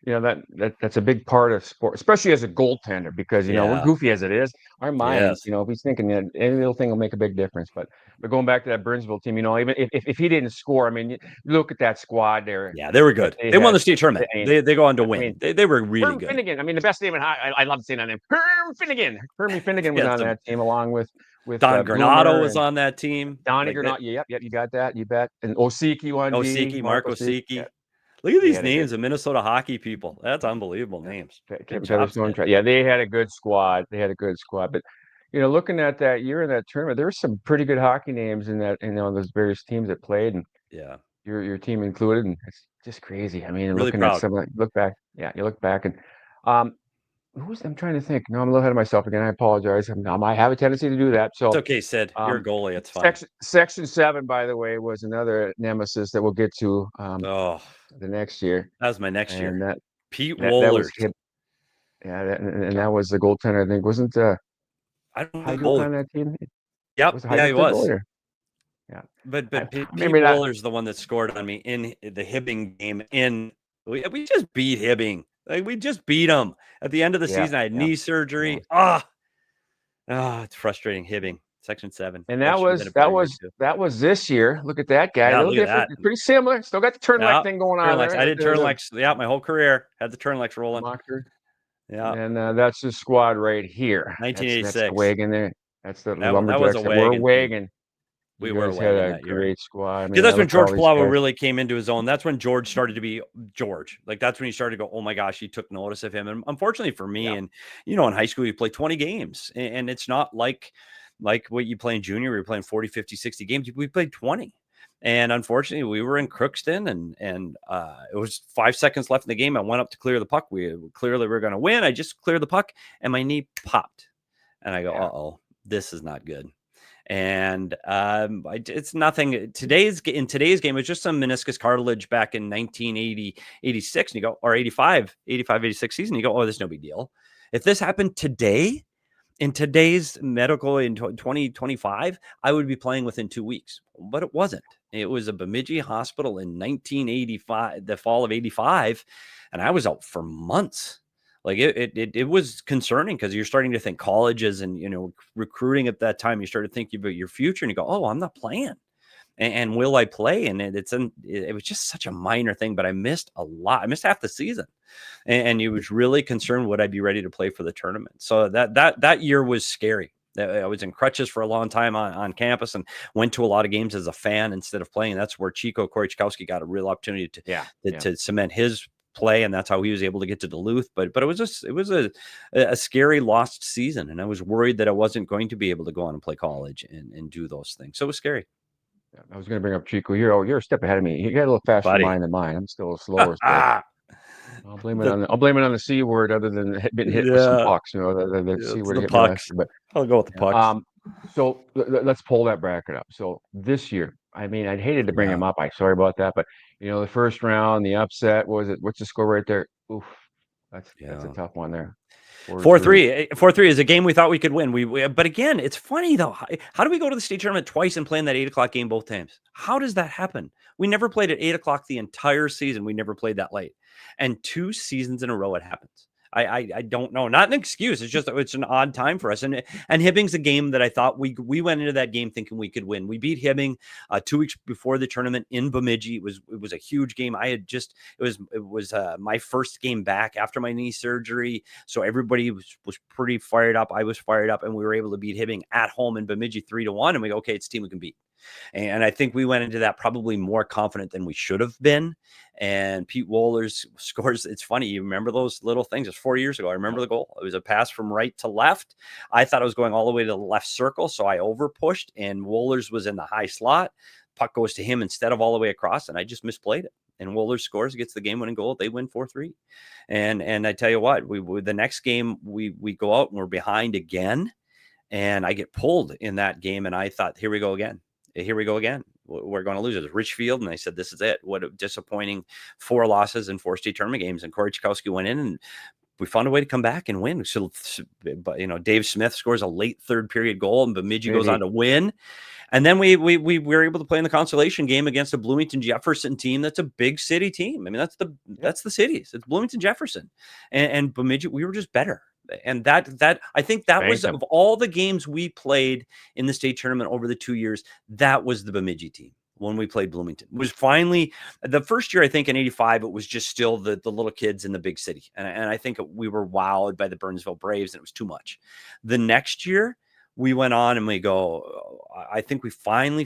That's a big part of sport, especially as a goaltender, because we're goofy as it is. Our minds, if he's thinking that any little thing will make a big difference. But going back to that Burnsville team, even if he didn't score, I mean, look at that squad there. Yeah, they were good. They won the state tournament. They go on to win. They were really good. Finnegan, I mean, the best name in hockey. I love saying that name. Hermie Finnegan was on that team along with Don Granado was on that team. Donnie Granado, yep, you got that, you bet. And Osiki won. Mark Osiki. Yeah. Look at these names of Minnesota hockey people. That's unbelievable names. Yeah, they had a good squad. But looking at that year in that tournament, there were some pretty good hockey names in that, those various teams that played, and your team included, and it's just crazy. I mean, really looking proud. at some, you look back, and I'm trying to think. No, I'm a little ahead of myself again. I apologize. I have a tendency to do that. So it's okay, Sid. You're a goalie. It's fine. Section 7, by the way, was another nemesis that we'll get to the next year. That was my next year. And Pete Wohlers. That was the goaltender. I think wasn't I don't know on that team. Yep. He was. Goalie? Yeah. But Pete Wohlers, the one that scored on me in the Hibbing game. We just beat Hibbing. Like, we just beat them at the end of the season. I had knee surgery. It's frustrating. Hibbing, Section 7, and that was this year. Look at that guy. Yeah, a little different, pretty similar. Still got the turn-lek thing going on there. I did turn-leks. Yeah, my whole career had the turn-leks rolling. Yeah, and that's the squad right here. 1986. That's the wagon there. That's the Lumberjacks. That was a wagon. We're a wagon. We were had a great squad. Because that's when George Pelawa really came into his own. That's when George started to be George. Like, that's when he started to go, oh my gosh, he took notice of him. And unfortunately for me, and in high school, you play 20 games, and it's not like what you play in junior, where you're playing 40, 50, 60 games. We played 20. And unfortunately, we were in Crookston, and it was 5 seconds left in the game. I went up to clear the puck. We clearly were going to win. I just cleared the puck, and my knee popped. And I go, uh-oh, this is not good. And it's nothing. In today's game, it's just some meniscus cartilage back in 1980, 86, and you go, or 85, 86 season, you go, oh, there's no big deal. If this happened today, in today's medical in 2025, I would be playing within 2 weeks, but it wasn't. It was a Bemidji hospital in 1985, the fall of 85, and I was out for months. Like, it was concerning, because you're starting to think colleges and, recruiting at that time. You started thinking about your future, and you go, oh, I'm not playing. And will I play? And it was just such a minor thing, but I missed a lot. I missed half the season, and you was really concerned, would I be ready to play for the tournament? So that year was scary. I was in crutches for a long time on campus, and went to a lot of games as a fan instead of playing. That's where Corey Chkowski got a real opportunity to cement his play, and that's how he was able to get to Duluth. But it was a scary lost season, and I was worried that I wasn't going to be able to go on and play college and do those things. So it was scary. Yeah, I was going to bring up Chico. You're a step ahead of me. You got a little faster mind than mine. I'm still a slower. I'll blame it on the C word, other than getting hit with some pucks. The C word hit me last year, but I'll go with the pucks. So let's pull that bracket up. So this year, I mean, I'd hated to bring Yeah. him up. Sorry about that, but the first round, the upset, what was it? What's the score right there? Oof, that's a Yeah. tough one there. 4-3. 4-3. 4-3 is a game we thought we could win. But again, it's funny though. How do we go to the state tournament twice and play in that 8 o'clock game both times? How does that happen? We never played at 8 o'clock the entire season. We never played that late. And 2 seasons in a row it happens. I don't know. Not an excuse. It's just it's an odd time for us. And Hibbing's a game that I thought we went into that game thinking we could win. We beat Hibbing 2 weeks before the tournament in Bemidji. It was a huge game. It was my first game back after my knee surgery. So everybody was pretty fired up. I was fired up, and we were able to beat Hibbing at home in Bemidji 3-1. And we go, okay, it's a team we can beat. And I think we went into that probably more confident than we should have been. And Pete Wohlers scores. It's funny. You remember those little things? It's 4 years ago. I remember the goal. It was a pass from right to left. I thought I was going all the way to the left circle, so I over pushed, and Wohlers was in the high slot. Puck goes to him instead of all the way across, and I just misplayed it. And Wohlers scores, gets the game-winning goal. They win 4-3. And I tell you what, the next game we go out and we're behind again, and I get pulled in that game, and I thought, here we go again. We're going to lose. It was Richfield, and I said, this is it. What a disappointing 4 losses in 4 state tournament games. And Corey Chakowski went in, and we found a way to come back and win. So, but Dave Smith scores a late third period goal, and Bemidji goes on to win. And then we were able to play in the consolation game against a Bloomington Jefferson team. That's a big city team. I mean, that's the cities. It's Bloomington Jefferson, and Bemidji. We were just better. And that I think that was of all the games we played in the state tournament over the 2 years, that was the Bemidji team when we played Bloomington. It was finally the first year, I think in 85, it was just still the little kids in the big city. And I think we were wowed by the Burnsville Braves, and it was too much. The next year we went on and we go, I think we finally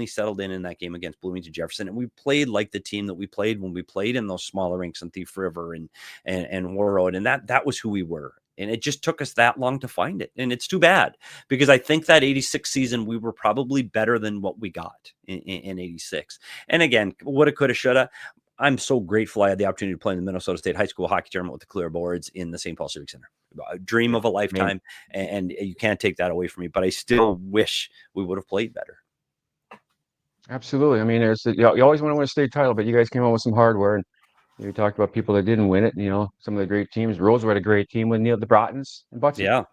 settled in that game against Bloomington Jefferson. And we played like the team that we played when we played in those smaller rinks in Thief River and War Road. And that was who we were. And it just took us that long to find it. And it's too bad, because I think that 86 season, we were probably better than what we got in 86. And again, woulda, coulda, shoulda. I'm so grateful I had the opportunity to play in the Minnesota State High School hockey tournament with the Clear Boards in the St. Paul Civic Center. A dream of a lifetime, and you can't take that away from me. But I still wish we would have played better. Absolutely. I mean, you always want to win a state title, but you guys came out with some hardware. And you talked about people that didn't win it. Some of the great teams. Rosewood had a great team with the Broughtons and Butts. Yeah.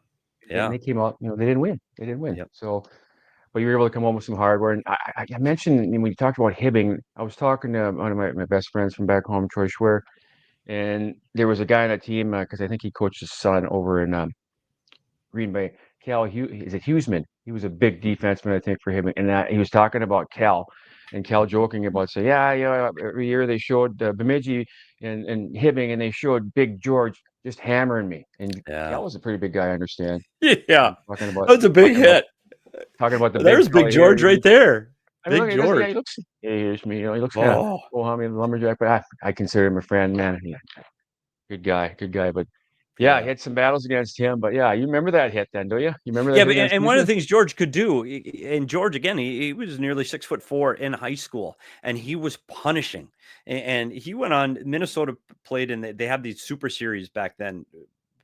And they came out. They didn't win. Yep. So, but you were able to come home with some hardware. And I mentioned when you talked about Hibbing, I was talking to one of my best friends from back home, Troy Schwer, and there was a guy on that team because I think he coached his son over in Green Bay. Cal is it Hughesman? He was a big defenseman, I think, for him. And he was talking about Cal, and Cal joking about saying, every year they showed Bemidji and Hibbing, and they showed Big George just hammering me. And Cal was a pretty big guy, I understand. Yeah, that's a big hit. Talking about the there's Big George right there. Big George. He looks. He looks kind of homie, lumberjack, but I consider him a friend, man. Good guy. But. Yeah, he had some battles against him, but yeah, you remember that hit then, do you? You remember that? Yeah, but, and one of the things George could do, and George, again, he was nearly 6'4" in high school, and he was punishing. And he went on, Minnesota played, and they have these super series back then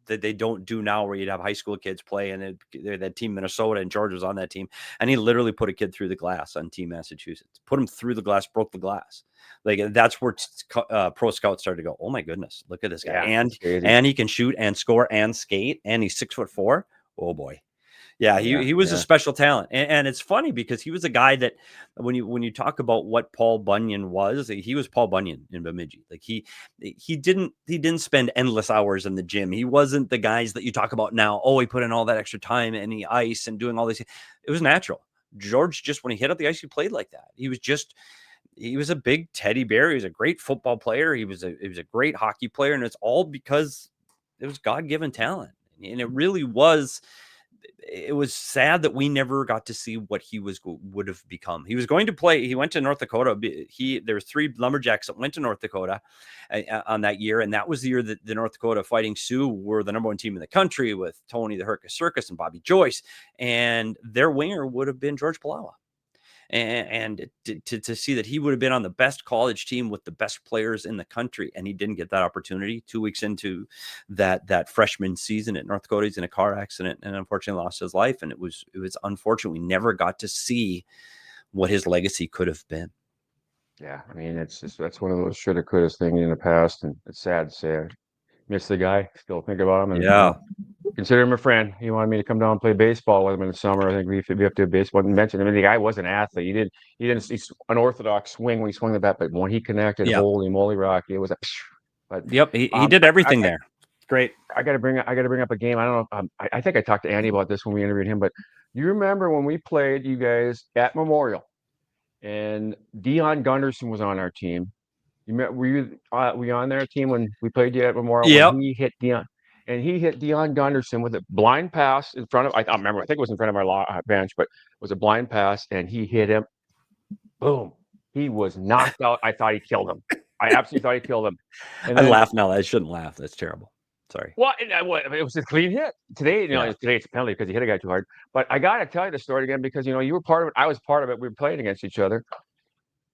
that they don't do now, where you'd have high school kids play, and they're that team Minnesota, and George was on that team, and he literally put a kid through the glass on Team Massachusetts, put him through the glass, broke the glass. Like, that's where pro scouts started to go, oh my goodness, look at this guy. And he can shoot and score and skate, and he's 6'4". Oh boy. Yeah, he was a special talent. And it's funny because he was a guy that when you talk about what Paul Bunyan was, he was Paul Bunyan in Bemidji. Like he didn't spend endless hours in the gym. He wasn't the guys that you talk about now. Oh, he put in all that extra time and the ice and doing all this. It was natural. George, just when he hit up the ice, he played like that. He was a big teddy bear. He was a great football player. He was a great hockey player. And it's all because it was God-given talent. And it really was. It was sad that we never got to see what he would have become. He was going to play. He went to North Dakota. There were 3 Lumberjacks that went to North Dakota on that year. And that was the year that the North Dakota Fighting Sioux were the #1 team in the country, with Tony the Hercus Circus and Bobby Joyce. And their winger would have been George Pelawa. and to see that he would have been on the best college team with the best players in the country, and he didn't get that opportunity. 2 weeks into that freshman season at North Dakota, he's in a car accident and unfortunately lost his life. And it was unfortunate. We never got to see what his legacy could have been. Yeah, I mean, that's one of those shoulda, coulda things in the past, and it's sad to say I miss the guy. Still think about him, and consider him a friend. He wanted me to come down and play baseball with him in the summer. I think we have to do baseball. And mention, I mean, the guy was an athlete. He's unorthodox swing when he swung the bat, but when he connected, holy moly, Rocky, it was a. But he did everything there. Great. I got to bring up a game. I don't know. I think I talked to Andy about this when we interviewed him, but you remember when we played you guys at Memorial, and Dion Gunderson was on our team. Were you on their team when we played you at Memorial? Yeah. He hit Dion Gunderson with a blind pass in front of. I don't remember. I think it was in front of our bench, but it was a blind pass, and he hit him. Boom! He was knocked out. I thought he killed him. I absolutely thought he killed him. And I laugh now. I shouldn't laugh. That's terrible. Sorry. Well, it was a clean hit. Today, today it's a penalty because he hit a guy too hard. But I got to tell you the story again because, you were part of it. I was part of it. We were playing against each other.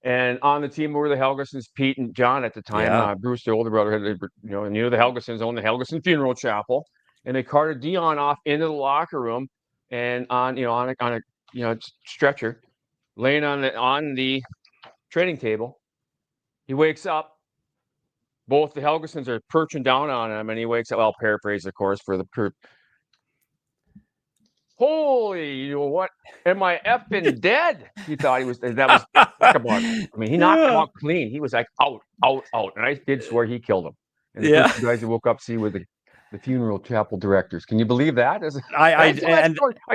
And on the team were the Helgesons, Pete and John at the time. Yeah. Bruce, the older brother, had, and the Helgesons owned the Helgeson Funeral Chapel. And they carted Dion off into the locker room and on a stretcher, laying on the training table. He wakes up. Both the Helgesons are perching down on him, and he wakes up. I'll paraphrase, of course, for the holy, what? Am I effing dead? He thought he was. That was talk about. I mean, he knocked him out clean. He was like out, and I did swear he killed him. And the first guys who woke up see were the funeral chapel directors. Can you believe that? I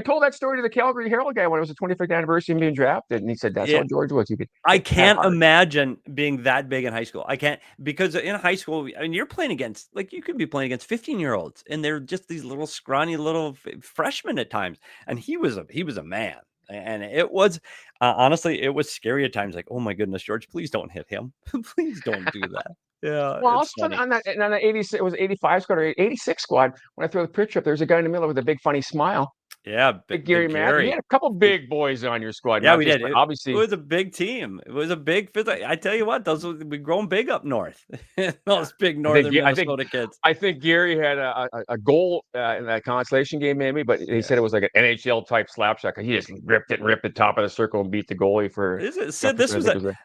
told that story to the Calgary Herald guy when it was the 25th anniversary of being drafted, and he said that's how George was. I can't imagine being that big in high school. I can't, because in high school, I mean, you're playing against, like, you could be playing against 15-year-olds, and they're just these little scrawny little freshmen at times. And he was a man, and it was honestly, it was scary at times. Like, oh my goodness, George, please don't hit him. Please don't do that. Yeah. Well, also on that 86, it was 85 squad or 86 squad. When I throw the picture up, there's a guy in the middle with a big funny smile. Yeah, big Gary Matthews. You had a couple big boys on your squad. Yeah, we did. Obviously, it was a big team. It was a big fit. I tell you what, we grown big up north. Those big northern Minnesota kids. I think Gary had a goal in that consolation game, maybe, but he said it was like an NHL type slap shot. He just ripped the top of the circle and beat the goallie for. Sid,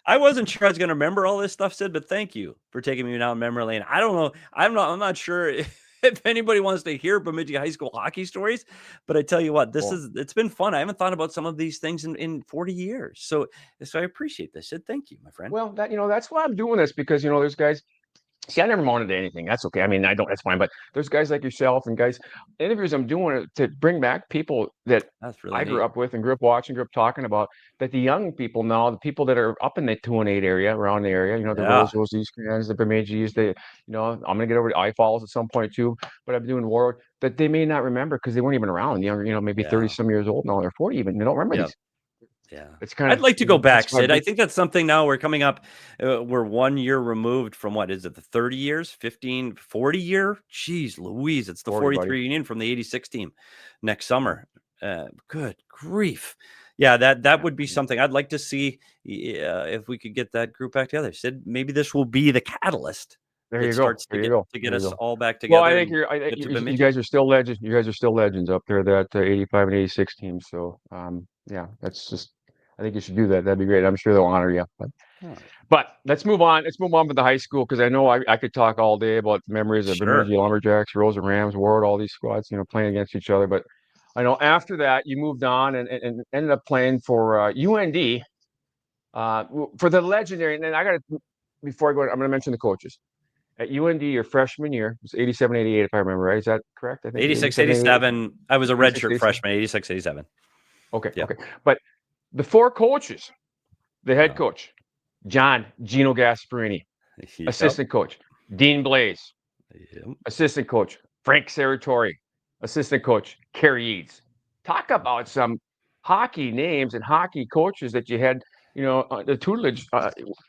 I wasn't sure I was going to remember all this stuff, Sid, but thank you for taking me down memory lane. I don't know. I'm not sure if anybody wants to hear Bemidji high school hockey stories, but I tell you what, it's been fun. I haven't thought about some of these things in 40 years. So I appreciate this. Sid, thank you, my friend. Well, that's why I'm doing this, because, there's guys. See, I never mounted anything. That's okay. I mean, I don't. That's fine. But there's guys like yourself and guys, interviews I'm doing to bring back people that I grew up with and grew up watching, grew up talking about. That the young people now, the people that are up in the 2 and 8 area, around the area, the Roseville's, the East the Bemidji's, I'm gonna get over to I Falls at some point too. But I'm doing Warwick that they may not remember because they weren't even around. Younger, maybe 30 some years old now. They're 40 even. They don't remember these. Yeah, it's kind of. I'd like to go back, Sid. I think that's something now we're coming up. We're 1 year removed from what is it? The 30 years, 15, 40 year? Jeez, Louise, it's the 43 reunion from the 86 team next summer. Good grief. Yeah, that would be something I'd like to see if we could get that group back together. Sid, maybe this will be the catalyst. There you go. To get us all back together. Well, I think you guys are still legends. You guys are still legends up there. That 85 and 86 team. So, yeah, that's just. I think you should do that. That'd be great. I'm sure they'll honor you. But let's move on. Let's move on with the high school, because I know I could talk all day about the memories of Bemidji Lumberjacks, Rosa Rams, Ward, all these squads, playing against each other. But I know after that you moved on and ended up playing for UND for the legendary. And then before I go, I'm going to mention the coaches. At UND, your freshman year was 87, 88, if I remember right. Is that correct? I think 86, 87. I was a redshirt freshman, 86, 87. Okay. Yeah. Okay. But the 4 coaches, the head coach, John Gino Gasparini, assistant coach, Dean Blaze, assistant coach, Frank Serratori, assistant coach, Kerry Eads. Talk about some hockey names and hockey coaches that you had, the tutelage,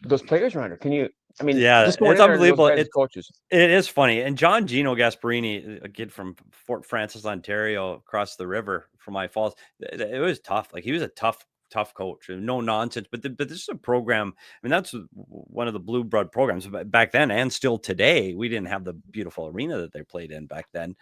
those players around. Can you, it's unbelievable. Coaches. It is funny. And John Gino Gasparini, a kid from Fort Francis, Ontario, across the river from I Falls, it was tough. Like, he was a tough tough coach, no nonsense. But this is a program. I mean, that's one of the blue blood programs back then, and still today. We didn't have the beautiful arena that they played in back then.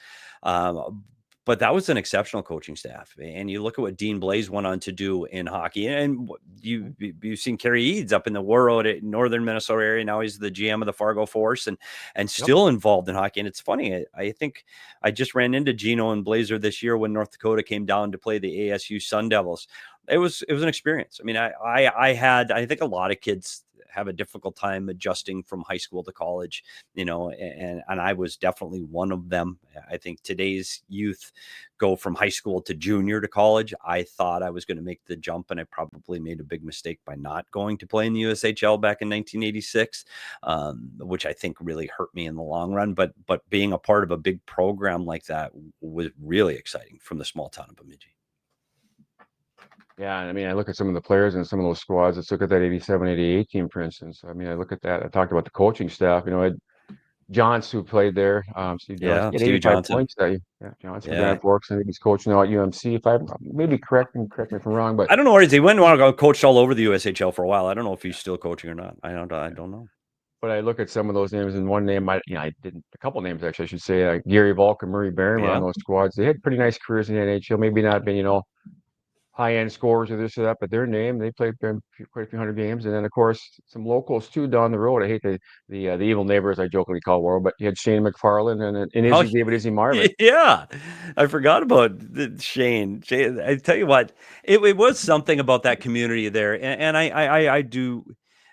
But that was an exceptional coaching staff. And you look at what Dean Blaze went on to do in hockey. And you've seen Kerry Eads up in the Warroad at northern Minnesota area. Now he's the GM of the Fargo Force and still involved in hockey. And it's funny. I think I just ran into Gino and Blazer this year when North Dakota came down to play the ASU Sun Devils. It was an experience. I mean, I think a lot of kids have a difficult time adjusting from high school to college, and I was definitely one of them. I think today's youth go from high school to junior to college. I thought I was going to make the jump, and I probably made a big mistake by not going to play in the USHL back in 1986, which I think really hurt me in the long run. But being a part of a big program like that was really exciting from the small town of Bemidji. Yeah, I mean, I look at some of the players and some of those squads. Let's look at that 87, 88 team, for instance. I mean, I look at that. I talked about the coaching staff. Johns, who played there, Steve Johns, he had Stevie 85 Johnson. points that year. Yeah, Johnson, Grand Forks. I think he's coaching now at UMC. If I maybe correct me if I'm wrong, but I don't know where he went and go coached all over the USHL for a while. I don't know if he's still coaching or not. I don't know. But I look at some of those names, and one name I didn't. A couple names actually, I should say. Gary Volk and Murray Barron were on those squads. They had pretty nice careers in the NHL. Maybe not been high-end scorers or this or that, but their name, they played quite a few hundred games. And then, of course, some locals, too, down the road. I hate the evil neighbors, I jokingly call World, but you had Shane McFarland and David Izzy Marvin. Yeah, I forgot about Shane. I tell you what, it was something about that community there. And I do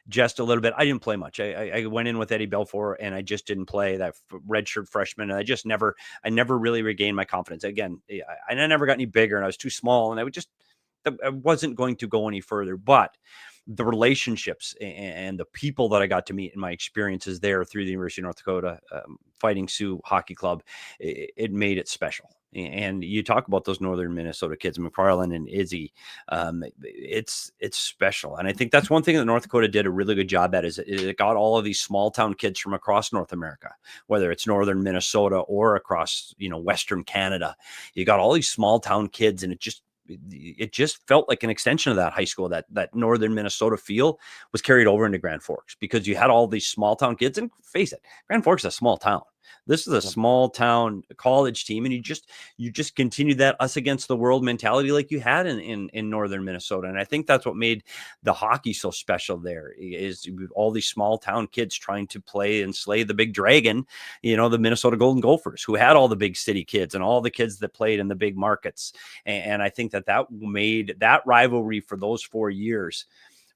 jest a little bit. I didn't play much. I went in with Eddie Belfour, and I just didn't play that redshirt freshman. And I never really regained my confidence. Again, I never got any bigger, and I was too small, and I wasn't going to go any further. But the relationships and the people that I got to meet in my experiences there through the University of North Dakota Fighting Sioux Hockey Club, it made it special. And you talk about those northern Minnesota kids, McFarland and Izzy. It's special. And I think that's one thing that North Dakota did a really good job at is it got all of these small town kids from across North America, whether it's northern Minnesota or across, Western Canada. You got all these small town kids, and it just felt like an extension of that high school. That northern Minnesota feel was carried over into Grand Forks because you had all these small town kids. And face it, Grand Forks is a small town. This is a small town college team, and you just continue that us against the world mentality like you had in northern Minnesota. And I think that's what made the hockey so special there is all these small town kids trying to play and slay the big dragon, the Minnesota Golden Gophers, who had all the big city kids and all the kids that played in the big markets. And I think that made that rivalry for those 4 years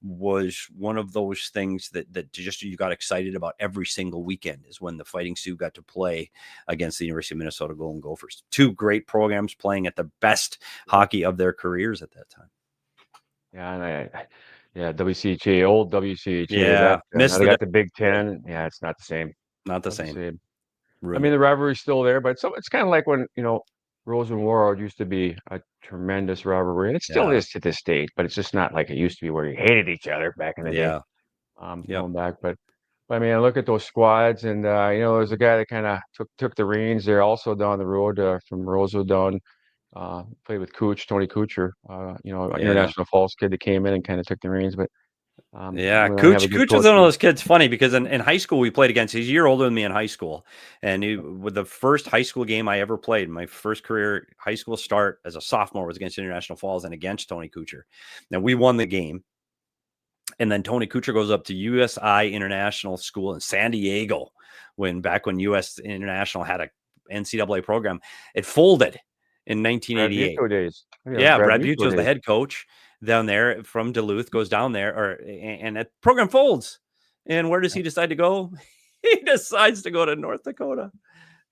was one of those things that just you got excited about every single weekend is when the Fighting Sioux got to play against the University of Minnesota Golden Gophers. Two great programs playing at the best hockey of their careers at that time. Yeah, and WCHA, old WCHA. Yeah, now they got the Big Ten. Yeah, it's not the same. Not the same. Really. I mean, the rivalry's still there, but it's kind of like when Rose and Warroad used to be a tremendous rivalry, and it still is to this date, but it's just not like it used to be where you hated each other back in the day. Going back, but I mean, I look at those squads, and there's a guy that kind of took the reins there, also down the road from Roseau down, played with Tony Kuchar, International Falls kid that came in and kind of took the reins, but. Cooch was one of those kids. Funny because in high school we played against. He's a year older than me in high school, and with the first high school game I ever played, my first career high school start as a sophomore was against International Falls and against Tony Kuchar. Now we won the game, and then Tony Kuchar goes up to USI International School in San Diego back when US International had a NCAA program. It folded in 1988. Brad Buco days. Brad Buco was the head coach down there from Duluth, goes down there, and that program folds. And where does he decide to go? He decides to go to North Dakota.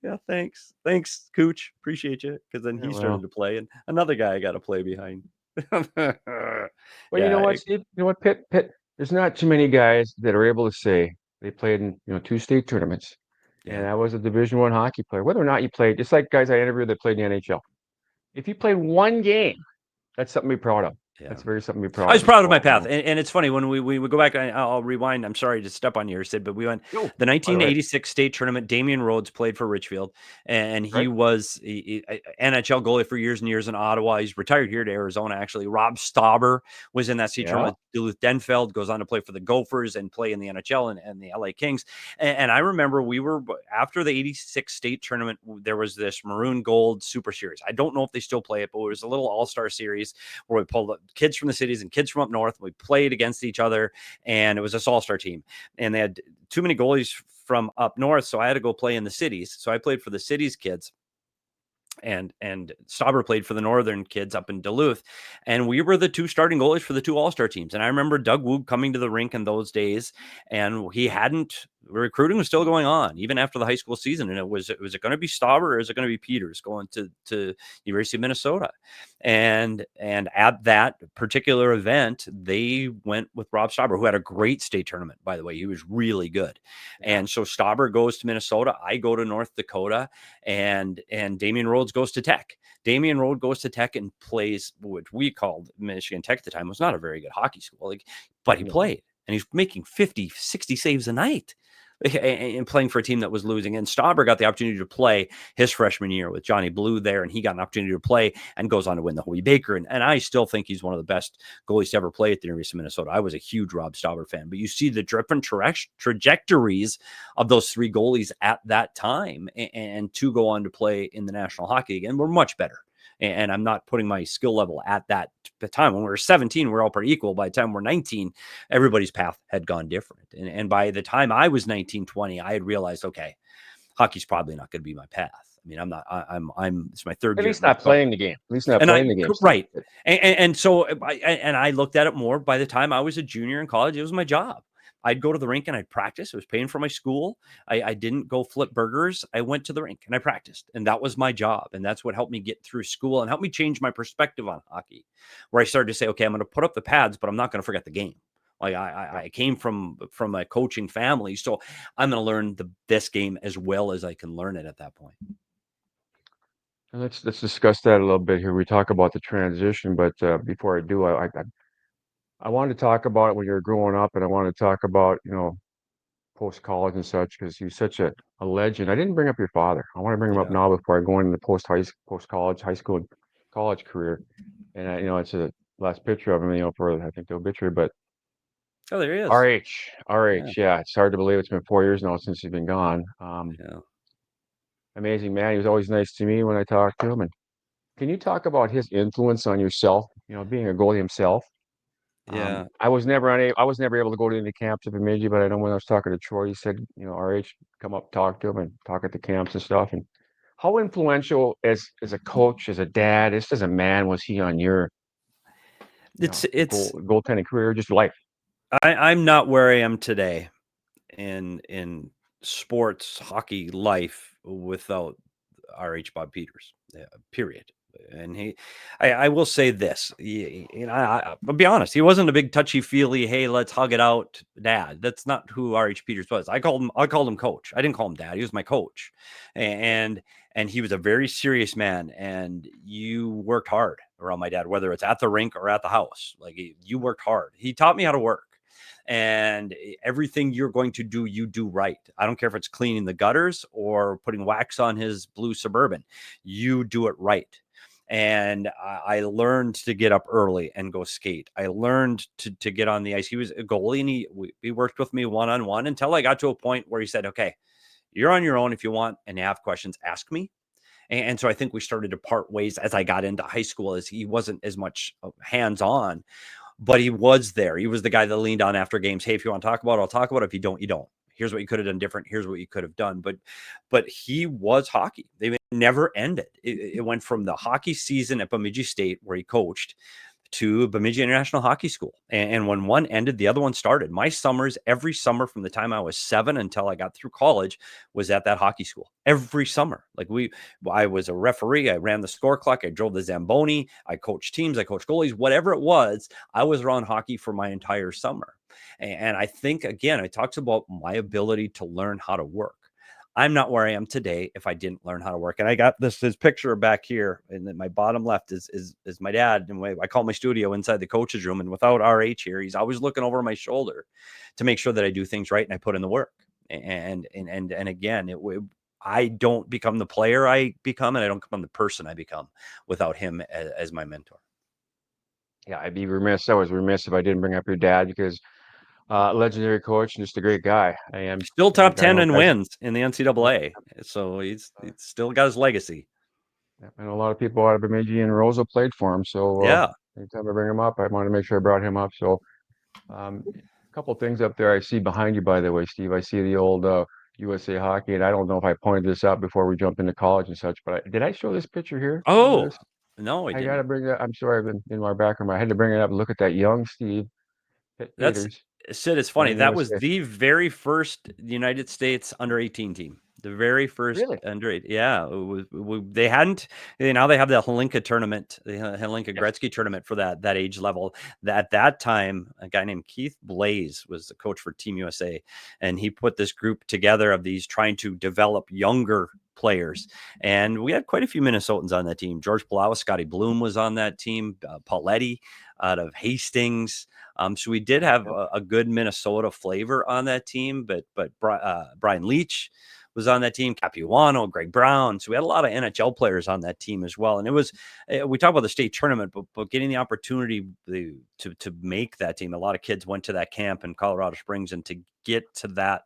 Yeah, thanks, Cooch. Appreciate you. Because then he started to play, and another guy I got to play behind. Well, you know what, Steve? You know what, Pitt? There's not too many guys that are able to say they played in 2 state tournaments, and I was a Division I hockey player. Whether or not you played, just like guys I interviewed that played in the NHL, if you played one game, that's something to be proud of. That's very something to be proud I was of. proud of my path. Well, And it's funny when we go back, I'll rewind. I'm sorry to step on you, Sid, but we went no, the by the way, 1986 state tournament. Damian Rhodes played for Richfield, and he right? was NHL goalie for years and years in Ottawa. He's retired here to Arizona, actually. Rob Stauber was in that state Yeah. tournament. Duluth Denfeld goes on to play for the Gophers and play in the NHL and the LA Kings. And I remember we were, after the 86 state tournament, there was this maroon gold super series. I don't know if they still play it, but it was a little all-star series where we pulled kids from the cities and kids from up north. We played against each other, and it was this all-star team. And they had too many goalies from up north, so I had to go play in the cities. So I played for the cities kids. And Stauber played for the northern kids up in Duluth, and we were the two starting goalies for the two all-star teams. And I remember Doug Woog coming to the rink in those days, and recruiting was still going on even after the high school season. And was it going to be Stauber or is it going to be Peters going to University of Minnesota? And at that particular event, they went with Rob Stauber, who had a great state tournament, by the way. He was really good. Yeah. And so Stauber goes to Minnesota. I go to North Dakota, and Damian Rhodes goes to Tech. Damian Rhodes goes to Tech and plays what we called Michigan Tech at the time. It was not a very good hockey school, but he played, and he's making 50, 60 saves a night and playing for a team that was losing. And Stauber got the opportunity to play his freshman year with Johnny Blue there, and he got an opportunity to play and goes on to win the Hoey Baker. And I still think he's one of the best goalies to ever play at the University of Minnesota. I was a huge Rob Stauber fan, but you see the different trajectories of those three goalies at that time, and to go on to play in the National Hockey League, and we're much better. And I'm not putting my skill level at that time. When we were 17, we're all pretty equal. By the time we're 19, everybody's path had gone different. And by the time I was 19, 20, I had realized, okay, hockey's probably not going to be my path. I mean, it's my third year. At least not playing the game. At least not playing the game. Right. And so I looked at it more. By the time I was a junior in college, it was my job. I'd go to the rink and I'd practice. I was paying for my school. I didn't go flip burgers. I went to the rink and I practiced, and that was my job. And that's what helped me get through school and helped me change my perspective on hockey, where I started to say, okay, I'm going to put up the pads, but I'm not going to forget the game. Like I came from a coaching family, so I'm going to learn this game as well as I can learn it at that point. Let's discuss that a little bit here. We talk about the transition, but before I do, I wanted to talk about it when you were growing up, and I want to talk about, post-college and such, because you're such a legend. I didn't bring up your father. I want to bring him up now before I go into the post-college, high school, and college career. And it's a last picture of him, for I think the obituary. But oh, there he is. RH, yeah. It's hard to believe it's been 4 years now since he's been gone. Amazing man. He was always nice to me when I talked to him. And can you talk about his influence on yourself? Being a goalie himself. Yeah. I was never able to go to any camps at Bemidji, but I know when I was talking to Troy, he said, RH, come up, talk to him and talk at the camps and stuff. And how influential as a coach, as a dad, just as a man, was he on your goaltending career, just life? I'm not where I am today in sports hockey life without RH Bob Peters, period. And I will say this, I'll be honest, he wasn't a big touchy-feely, hey, let's hug it out dad. That's not who RH Peters was. I called him coach. I didn't call him dad. He was my coach. And he was a very serious man, and you worked hard around my dad, whether it's at the rink or at the house. Like, you worked hard. He taught me how to work. And everything you're going to do, you do right. I don't care if it's cleaning the gutters or putting wax on his blue Suburban. You do it right. And I learned to get up early and go skate. I learned to get on the ice. He was a goalie, and he worked with me one-on-one until I got to a point where he said, okay, you're on your own. If you want and you have questions, ask me. And so I think we started to part ways as I got into high school, as he wasn't as much hands-on, but he was there. He was the guy that leaned on after games. Hey, if you want to talk about it, I'll talk about it. If you don't, you don't. Here's what you could have done different. Here's what you could have done. But he was hockey. They never ended. It went from the hockey season at Bemidji State, where he coached, to Bemidji International Hockey School. And when one ended, the other one started. My summers, every summer from the time I was 7 until I got through college, was at that hockey school. Every summer. I was a referee. I ran the score clock. I drove the Zamboni. I coached teams. I coached goalies. Whatever it was, I was around hockey for my entire summer. And I think, again, it talks about my ability to learn how to work. I'm not where I am today if I didn't learn how to work. And I got this picture back here, and then my bottom left is my dad, and I call my studio inside the coach's room. And without RH here, he's always looking over my shoulder to make sure that I do things right and I put in the work. And again, I don't become the player I become, and I don't become the person I become without him as my mentor. Yeah, I'd be remiss. I was remiss if I didn't bring up your dad, because legendary coach and just a great guy. I am Still top I 10 know in guys- wins in the NCAA. So he's still got his legacy. and a lot of people out of Bemidji and Rosa played for him. So Yeah. anytime I bring him up, I want to make sure I brought him up. So a couple things up there I see behind you, by the way, Steve. I see the old USA Hockey, and I don't know if I pointed this out before we jump into college and such, but did I show this picture here? Oh, This? no, I I didn't. got to bring that. I'm sorry, I've been in my background. I had to bring it up and look at that young Steve Peters. Sid, it's funny. That was USA. the very first United States under-18 team. The very first Really? under-8. Yeah, they hadn't. Now they have the Helinka tournament, the Helinka Gretzky tournament for that age level. At that time, a guy named Keith Blaze was the coach for Team USA, and he put this group together of these trying to develop younger players. And we had quite a few Minnesotans on that team. George Pelawa, Scotty Bloom was on that team. Pauletti out of Hastings. So we did have a good Minnesota flavor on that team, but Brian Leach was on that team, Capuano, Greg Brown. So we had a lot of NHL players on that team as well. And it was, we talk about the state tournament, but getting the opportunity to make that team. A lot of kids went to that camp in Colorado Springs, and to get to that,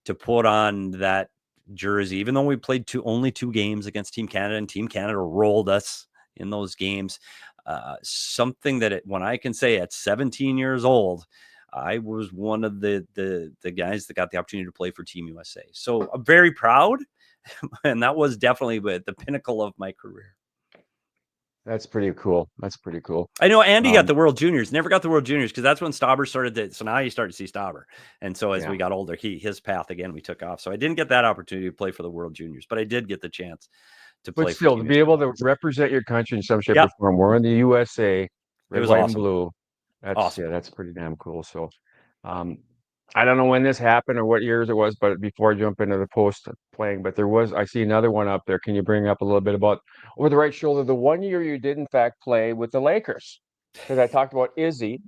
to put on that jersey, even though we played only 2 games against Team Canada, and Team Canada rolled us in those games. Something that when I can say at 17 years old, I was one of the guys that got the opportunity to play for Team USA. So I'm very proud, and that was definitely the pinnacle of my career. That's pretty cool. That's pretty cool. I know Andy got the World Juniors, never got the World Juniors, because that's when Stauber started. So now you start to see Stauber. And so as we got older, his path again, we took off. So I didn't get that opportunity to play for the World Juniors, but I did get the chance to play. But still, to be able to represent your country in some shape or form, we're in the USA, red, white, and blue. That's awesome. Yeah, that's pretty damn cool. So, I don't know when this happened or what years it was, but before I jump into the post playing, but I see another one up there. Can you bring up a little bit about over the right shoulder, the one year you did in fact play with the Lakers? Because I talked about Izzy.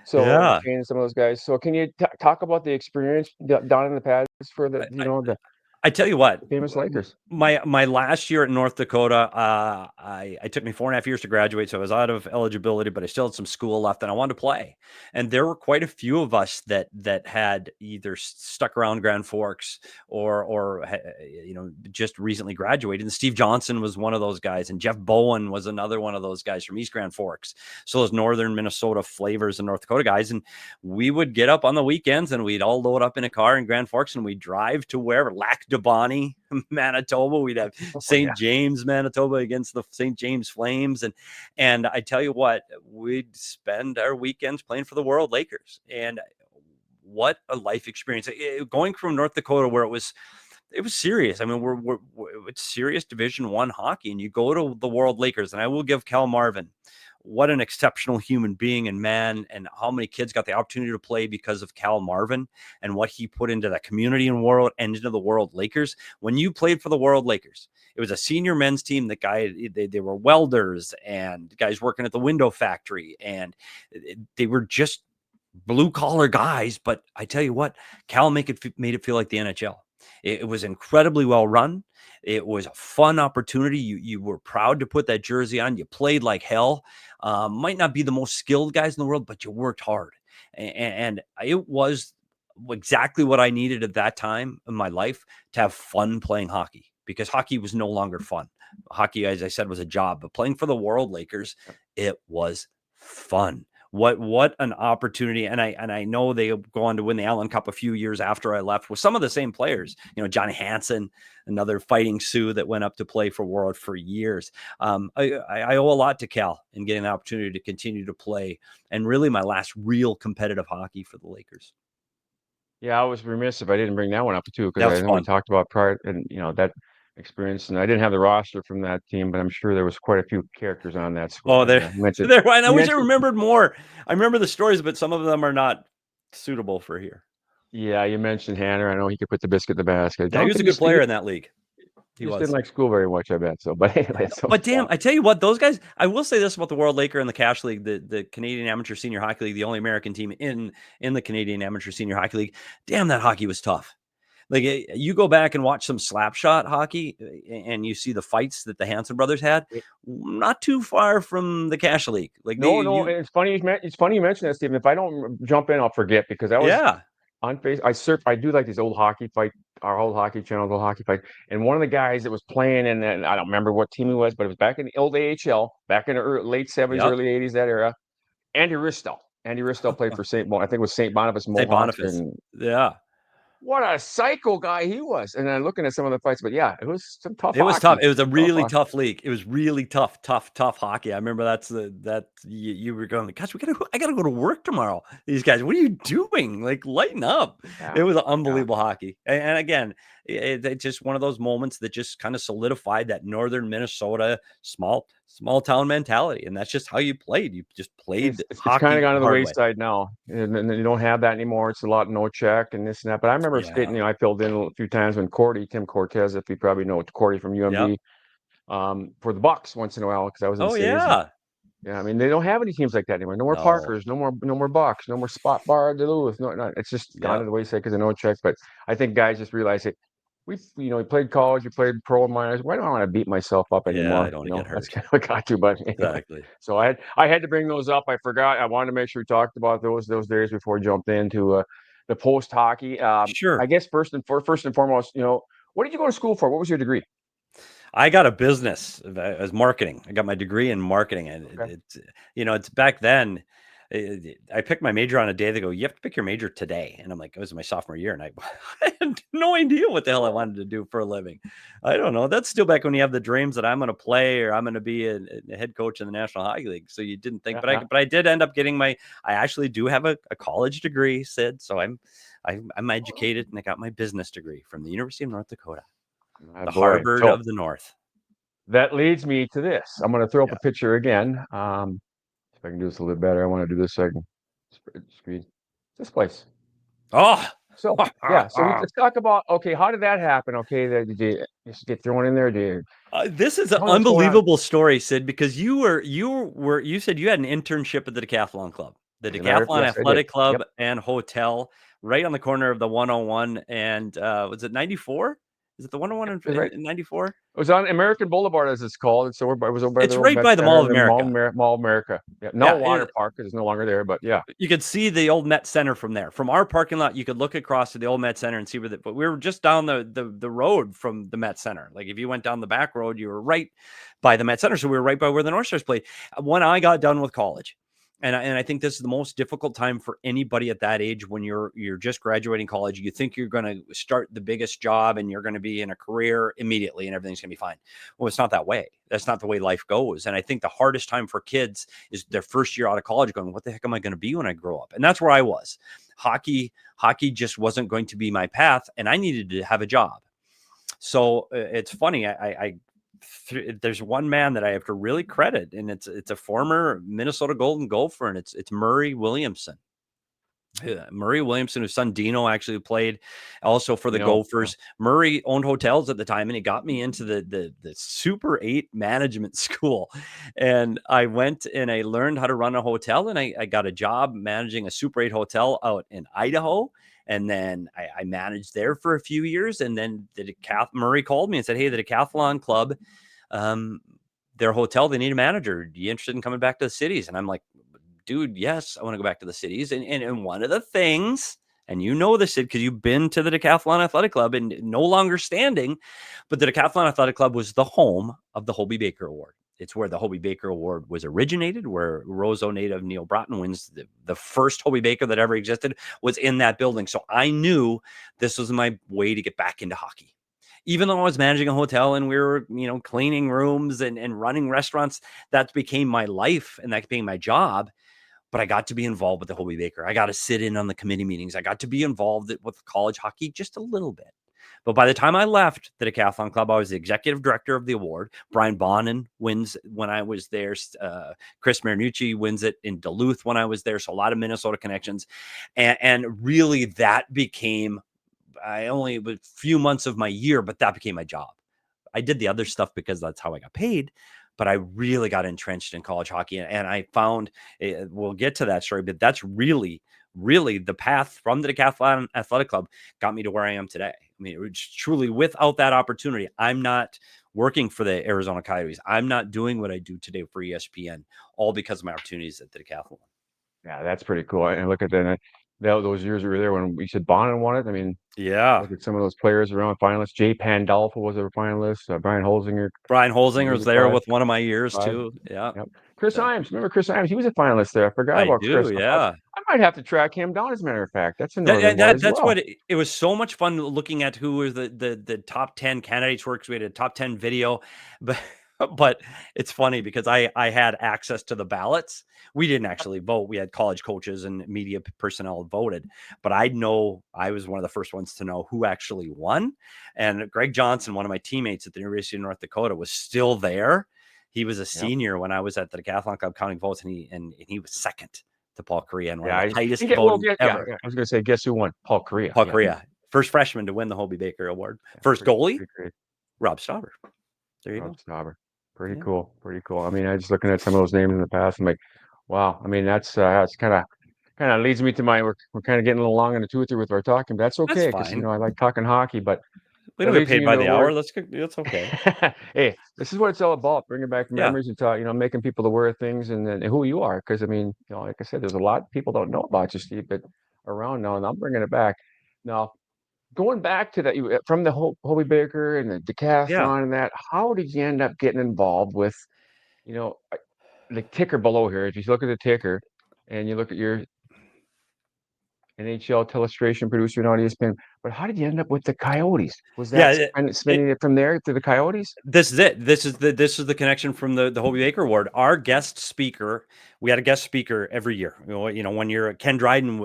So and some of those guys. So can you talk about the experience down in the pads for the I tell you what, famous Lakers. My last year at North Dakota, I took me 4.5 years to graduate, so I was out of eligibility, but I still had some school left, and I wanted to play. And there were quite a few of us that had either stuck around Grand Forks or just recently graduated. And Steve Johnson was one of those guys, and Jeff Bowen was another one of those guys from East Grand Forks. So those northern Minnesota flavors and North Dakota guys, and we would get up on the weekends, and we'd all load up in a car in Grand Forks, and we'd drive to wherever, Lac du Bonnie, Manitoba. We'd have St. James, Manitoba against the St. James Flames. And I tell you what, we'd spend our weekends playing for the World Lakers. And what a life experience. Going from North Dakota, where it was serious. I mean, it's serious Division I hockey, and you go to the World Lakers, and I will give Cal Marvin, what an exceptional human being and man, and how many kids got the opportunity to play because of Cal Marvin and what he put into that community and world and into the World Lakers. When you played for the World Lakers, it was a senior men's team. They were welders and guys working at the window factory, and they were just blue collar guys. But I tell you what, Cal made it feel like the NHL. It was incredibly well run. It was a fun opportunity. You were proud to put that jersey on. You played like hell. Might not be the most skilled guys in the world, but you worked hard. And it was exactly what I needed at that time in my life, to have fun playing hockey, because hockey was no longer fun. Hockey, as I said, was a job, but playing for the World Lakers, it was fun. What an opportunity. And I know they go on to win the Allen Cup a few years after I left with some of the same players, Johnny Hansen, another Fighting Sioux that went up to play for World for years. I owe a lot to Cal in getting the opportunity to continue to play, and really my last real competitive hockey for the Lakers. Yeah, I was remiss if I didn't bring that one up too, because I know we talked about prior and that experience, and I didn't have the roster from that team, but I'm sure there was quite a few characters on that squad. Oh, I wish I remembered more. I remember the stories, but some of them are not suitable for here. Yeah, you mentioned Hanner. I know he could put the biscuit in the basket. I Yeah, don't he was a think good player in that league. He He just was. didn't like school very much, I bet. So, but anyway, so But damn, I tell you what, those guys, I will say this about the World Laker and the Cash League, the Canadian Amateur Senior Hockey League, the only American team in the Canadian Amateur Senior Hockey League. Damn, that hockey was tough. Like you go back and watch some slap shot hockey and you see the fights that the Hanson brothers had, not too far from the Cash League. Like no, and it's funny you mentioned that, Stephen. If I don't jump in, I'll forget because I was yeah. on face. I do like these old hockey fight, our old hockey channel, old hockey fight. And one of the guys that was playing in that, I don't remember what team he was, but it was back in the old AHL, back in the late 70s, Yep. early 80s, that era. Andy Risto. Andy Risto played for I think it was St. Boniface St. Mohawks. Boniface. And Yeah. what a psycho guy he was. And I'm looking at some of the fights, but yeah, it was some tough It was hockey. tough. It was a really hockey. tough league. It was really tough hockey. I remember that you were going, gosh, I gotta go to work tomorrow. These guys, what are you doing? Like, lighten up. Yeah. It was unbelievable hockey. And again, it's just one of those moments that just kind of solidified that northern Minnesota small town mentality. And that's just how you played. You just played It's hockey kind of gone to the hard way. wayside now, and you don't have that anymore. It's a lot no check and this and that. But I remember skating. I filled in a few times when Tim Cortez, if you probably know Cordy from UMD, for the Bucks once in a while because I was in the cities. Yeah. Yeah, I mean they don't have any teams like that anymore. No more Parkers, no more Bucks, no more Spot Bar Duluth. No, it's just gone to the wayside because of no check. But I think guys just realize it. We played college, we played pro and minors. Why do I want to beat myself up anymore? Yeah, I don't want to get hurt. That's kind of what I got to, but anyway. Exactly. So I had to bring those up. I forgot. I wanted to make sure we talked about those days before we jumped into the post hockey. Sure. I guess first and foremost, what did you go to school for? What was your degree? I got a business as marketing. I got my degree in marketing, and it's back then. I picked my major on a day. They go, you have to pick your major today, and I'm like, it was my sophomore year, and I had no idea what the hell I wanted to do for a living. I don't know. That's still back when you have the dreams that I'm going to play or I'm going to be a head coach in the National Hockey League. So you didn't think, but I did end up getting I actually do have a college degree, Sid. So I'm educated, and I got my business degree from the University of North Dakota. The Harvard of the North. That leads me to this. I'm going to throw up a picture again. If I can do this a little bit better, I want to do this so I can screen this place. Oh, so yeah. So let's talk about how did that happen? Okay, did you just get thrown in there? This is an unbelievable story, Sid, because you said you had an internship at the Decathlon Club, the Decathlon Athletic Club and Hotel, right on the corner of the 101 and was it 94? Is it the 101 in 94? It was on American Boulevard, as it's called. So it was over by it's right by the Mall of America. Mall of America. Yeah. No water park because it's no longer there, but yeah. You could see the old Met Center from there. From our parking lot, you could look across to the old Met Center and see but we were just down the road from the Met Center. Like if you went down the back road, you were right by the Met Center. So we were right by where the North Stars played. When I got done with college, and I think this is the most difficult time for anybody at that age when you're just graduating college. You think you're going to start the biggest job and you're going to be in a career immediately and everything's going to be fine. Well, it's not that way. That's not the way life goes. And I think the hardest time for kids is their first year out of college going, what the heck am I going to be when I grow up? And that's where I was. Hockey just wasn't going to be my path, and I needed to have a job. So it's funny. There's one man that I have to really credit, and it's a former Minnesota Golden Gopher, and it's Murray Williamson. Murray Williamson, whose son Dino actually played also for the Gophers. Murray owned hotels at the time, and he got me into the Super 8 management school. And I went and I learned how to run a hotel, and I got a job managing a Super 8 hotel out in Idaho. And then I managed there for a few years. And then Murray called me and said, hey, the Decathlon Club, their hotel, they need a manager. Are you interested in coming back to the cities? And I'm like, dude, yes, I want to go back to the cities. And one of the things, and you know this, because you've been to the Decathlon Athletic Club and no longer standing, but the Decathlon Athletic Club was the home of the Hobey Baker Award. It's where the Hobey Baker Award was originated, where Roseau native Neil Broughton wins the first Hobey Baker that ever existed was in that building. So I knew this was my way to get back into hockey. Even though I was managing a hotel and we were, cleaning rooms and running restaurants, that became my life and that became my job. But I got to be involved with the Hobey Baker. I got to sit in on the committee meetings. I got to be involved with college hockey just a little bit. But by the time I left the Decathlon Club, I was the executive director of the award. Brian Bonin wins when I was there. Chris Marinucci wins it in Duluth when I was there. So a lot of Minnesota connections. And really that became, I only was a few months of my year, but that became my job. I did the other stuff because that's how I got paid. But I really got entrenched in college hockey. And I found, we'll get to that story, but that's really the path from the Decathlon Athletic Club got me to where I am today. I mean, it was truly without that opportunity. I'm not working for the Arizona Coyotes. I'm not doing what I do today for ESPN, all because of my opportunities at the Decathlon. Yeah, that's pretty cool. And look at that. Those years we were there when we said Bonin won it. I mean, yeah, look at some of those players around finalists. Jay Pandolfo was a finalist. Brian Holzinger. Brian Holzinger was there 85, with one of my years 5. too. Yeah. Yep. Chris Imes. Remember Chris Imes? He was a finalist there. I forgot I about do. Chris. Yeah. I might have to track him down, as a matter of fact. That's a northern boy as That's well. what it was so much fun looking at who was the top 10 candidates works. We had a top 10 video, but it's funny because I had access to the ballots. We didn't actually vote. We had college coaches and media personnel voted, but I know I was one of the first ones to know who actually won. And Greg Johnson, one of my teammates at the University of North Dakota, was still there. He was a senior when I was at the Decathlon Club counting votes, and he was second to Paul Correa and one of the highest votes ever. I was going to say, guess who won? Paul Correa. Paul Correa, first freshman to win the Hobie Baker Award. First goalie, Rob Stauber. There you go. Stauber. Pretty cool. Pretty cool. I mean, I just looking at some of those names in the past, I'm like, wow. I mean, that's kind of leads me to we're kind of getting a little long in the tooth here with our talking, but that's okay because I like talking hockey, but we don't get paid by the hour. That's okay. Hey, this is what it's all about. Bringing back memories and talk, making people aware of things and who you are. Because I mean, like I said, there's a lot people don't know about you, Steve, but around now, and I'm bringing it back now. Going back to that, from the Hobie Baker and the Decathlon and that, how did you end up getting involved with, the ticker below here? If you look at the ticker and you look at your NHL Telestration Producer and ESPN, but how did you end up with the Coyotes? Was that spinning it from there to the Coyotes? This is it. This is the connection from the Hobie Baker Award. Our guest speaker, we had a guest speaker every year. 1 year Ken Dryden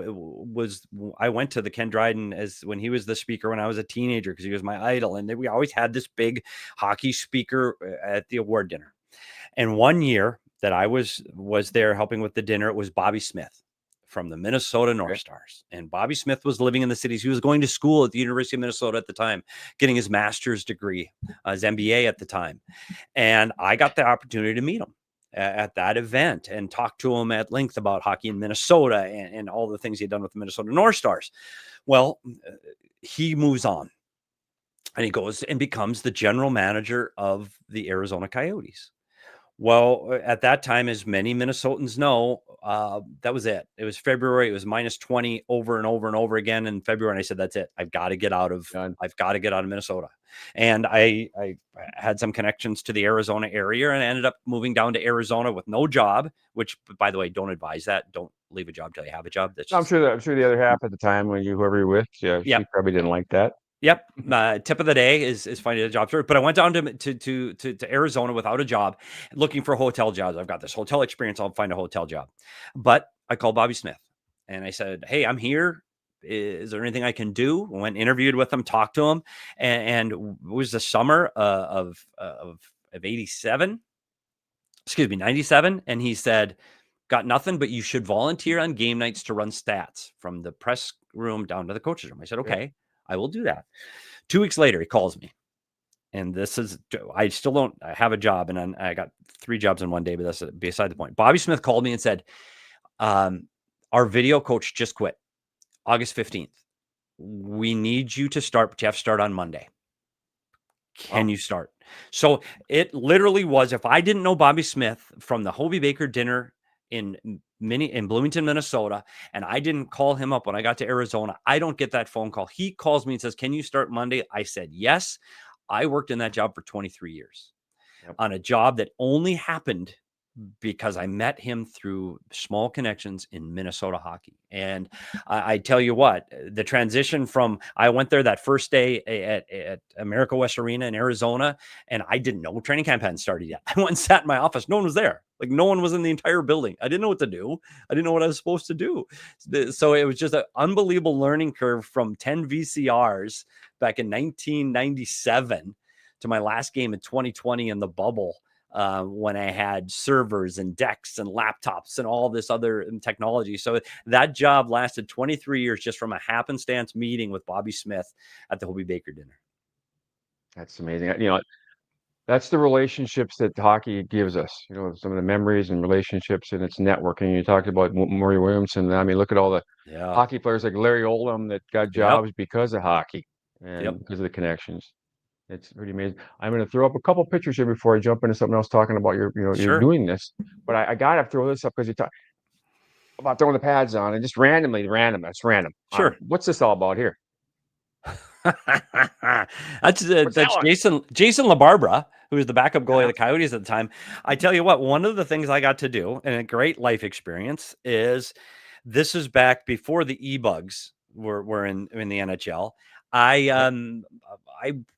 I went to the Ken Dryden when he was the speaker when I was a teenager because he was my idol, and we always had this big hockey speaker at the award dinner. And one year that I was there helping with the dinner, it was Bobby Smith from the Minnesota North Stars. And Bobby Smith was living in the cities. He was going to school at the University of Minnesota at the time, getting his master's degree, his MBA at the time. And I got the opportunity to meet him at that event and talk to him at length about hockey in Minnesota and all the things he had done with the Minnesota North Stars. Well, he moves on and he goes and becomes the general manager of the Arizona Coyotes. Well, at that time, as many Minnesotans know, that was it. It was February. It was -20 over and over and over again in February. And I said, that's it. I've got to get out of Minnesota. And I had some connections to the Arizona area and I ended up moving down to Arizona with no job, which, by the way, don't advise that. Don't leave a job till you have a job. I'm sure the other half at the time when whoever you're with, she probably didn't like that. Yep. Tip of the day is finding a job. But I went down to Arizona without a job, looking for hotel jobs. I've got this hotel experience. I'll find a hotel job. But I called Bobby Smith and I said, hey, I'm here. Is there anything I can do? I went interviewed with him, talked to him, and it was the summer of 97. Excuse me, 97. And he said, got nothing, but you should volunteer on game nights to run stats from the press room down to the coach's room. I said, okay. I will do that. 2 weeks later, he calls me. And I still don't have a job. And I got 3 jobs in one day, but that's beside the point. Bobby Smith called me and said, our video coach just quit August 15th. We need you to start, but you have to start on Monday. Can you start? So it literally was, if I didn't know Bobby Smith from the Hobie Baker dinner in Bloomington, Minnesota, and I didn't call him up when I got to Arizona, I don't get that phone call. He calls me and says, can you start Monday? I said, yes. I worked in that job for 23 years on a job that only happened because I met him through small connections in Minnesota hockey. And I tell you what, the transition from, I went there that first day at America West Arena in Arizona, and I didn't know training camp hadn't started yet. I went and sat in my office. No one was there. Like, no one was in the entire building. I didn't know what to do. I didn't know what I was supposed to do. So it was just an unbelievable learning curve from 10 VCRs back in 1997 to my last game in 2020 in the bubble. When I had servers and decks and laptops and all this other technology. So that job lasted 23 years just from a happenstance meeting with Bobby Smith at the Hobie Baker dinner. That's amazing. You know, that's the relationships that hockey gives us. You know, some of the memories and relationships and its networking. You talked about Maury Williamson. I mean, look at all the hockey players like Larry Oldham that got jobs because of hockey and because of the connections. It's pretty amazing. I'm going to throw up a couple pictures here before I jump into something else talking about you're doing this. But I got to throw this up because you talk about throwing the pads on and just randomly, that's random. Sure. What's this all about here? That's Jason LaBarbera, who was the backup goalie of the Coyotes at the time. I tell you what, one of the things I got to do, and a great life experience, is this is back before the e-bugs were in the NHL. I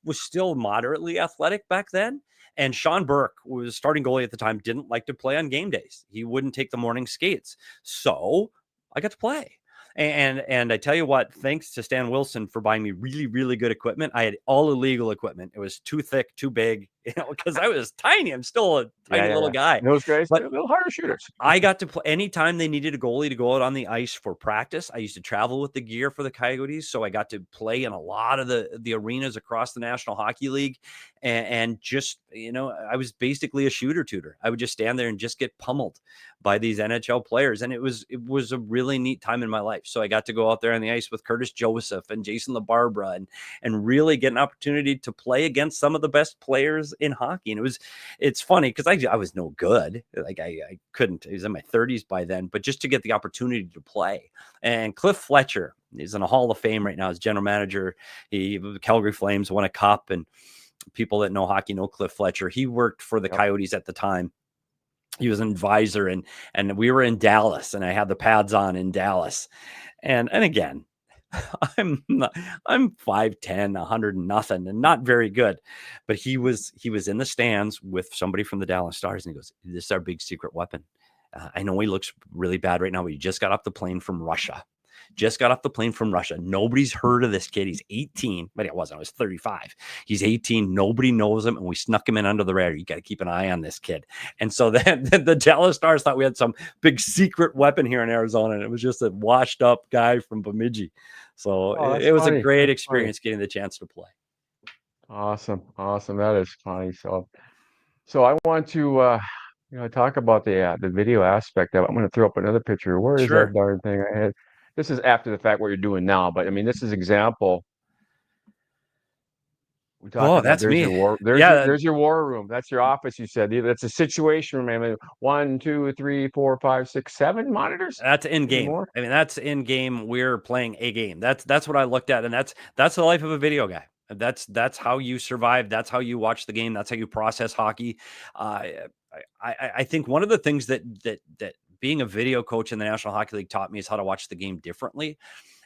was still moderately athletic back then. And Sean Burke was starting goalie at the time, didn't like to play on game days. He wouldn't take the morning skates. So I got to play. And I tell you what, thanks to Stan Wilson for buying me really, really good equipment. I had all illegal equipment. It was too thick, too big, because I was tiny. I'm still a tiny little guy. Those guys, but they're a little harder shooters. I got to play anytime they needed a goalie to go out on the ice for practice. I used to travel with the gear for the Coyotes, so I got to play in a lot of the arenas across the National Hockey League, and just, I was basically a shooter tutor. I would just stand there and just get pummeled by these NHL players, and it was a really neat time in my life. So I got to go out there on the ice with Curtis Joseph and Jason LaBarbera, and really get an opportunity to play against some of the best players in hockey. And it's funny because I was no good. Like I couldn't. I was in my 30s by then, but just to get the opportunity to play. And Cliff Fletcher is in a Hall of Fame right now as general manager. Calgary Flames won a cup, and people that know hockey know Cliff Fletcher. He worked for the Coyotes at the time. He was an advisor, and we were in Dallas, and I had the pads on in Dallas. And again, I'm 5'10", 100 and nothing, and not very good. But he was in the stands with somebody from the Dallas Stars, and he goes, "This is our big secret weapon. I know he looks really bad right now, but he just got off the plane from Russia. Nobody's heard of this kid. He's 18, but it wasn't. I was 35. He's 18. Nobody knows him, and we snuck him in under the radar. You got to keep an eye on this kid." And so then the Dallas Stars thought we had some big secret weapon here in Arizona, and it was just a washed up guy from Bemidji. So it was a great experience getting the chance to play. Awesome. That is funny. So I want to talk about the video aspect of it. I'm going to throw up another picture. Where is that darn thing I had? This is after the fact what you're doing now, but I mean, this is example. We talked that's me. There's your war room. That's your office. You said that's a situation room. I mean, 1, 2, 3, 4, 5, 6, 7 monitors. That's in game. I mean, that's in game. We're playing a game. That's what I looked at, and that's the life of a video guy. That's how you survive. That's how you watch the game. That's how you process hockey. I think one of the things that being a video coach in the National Hockey League taught me is how to watch the game differently.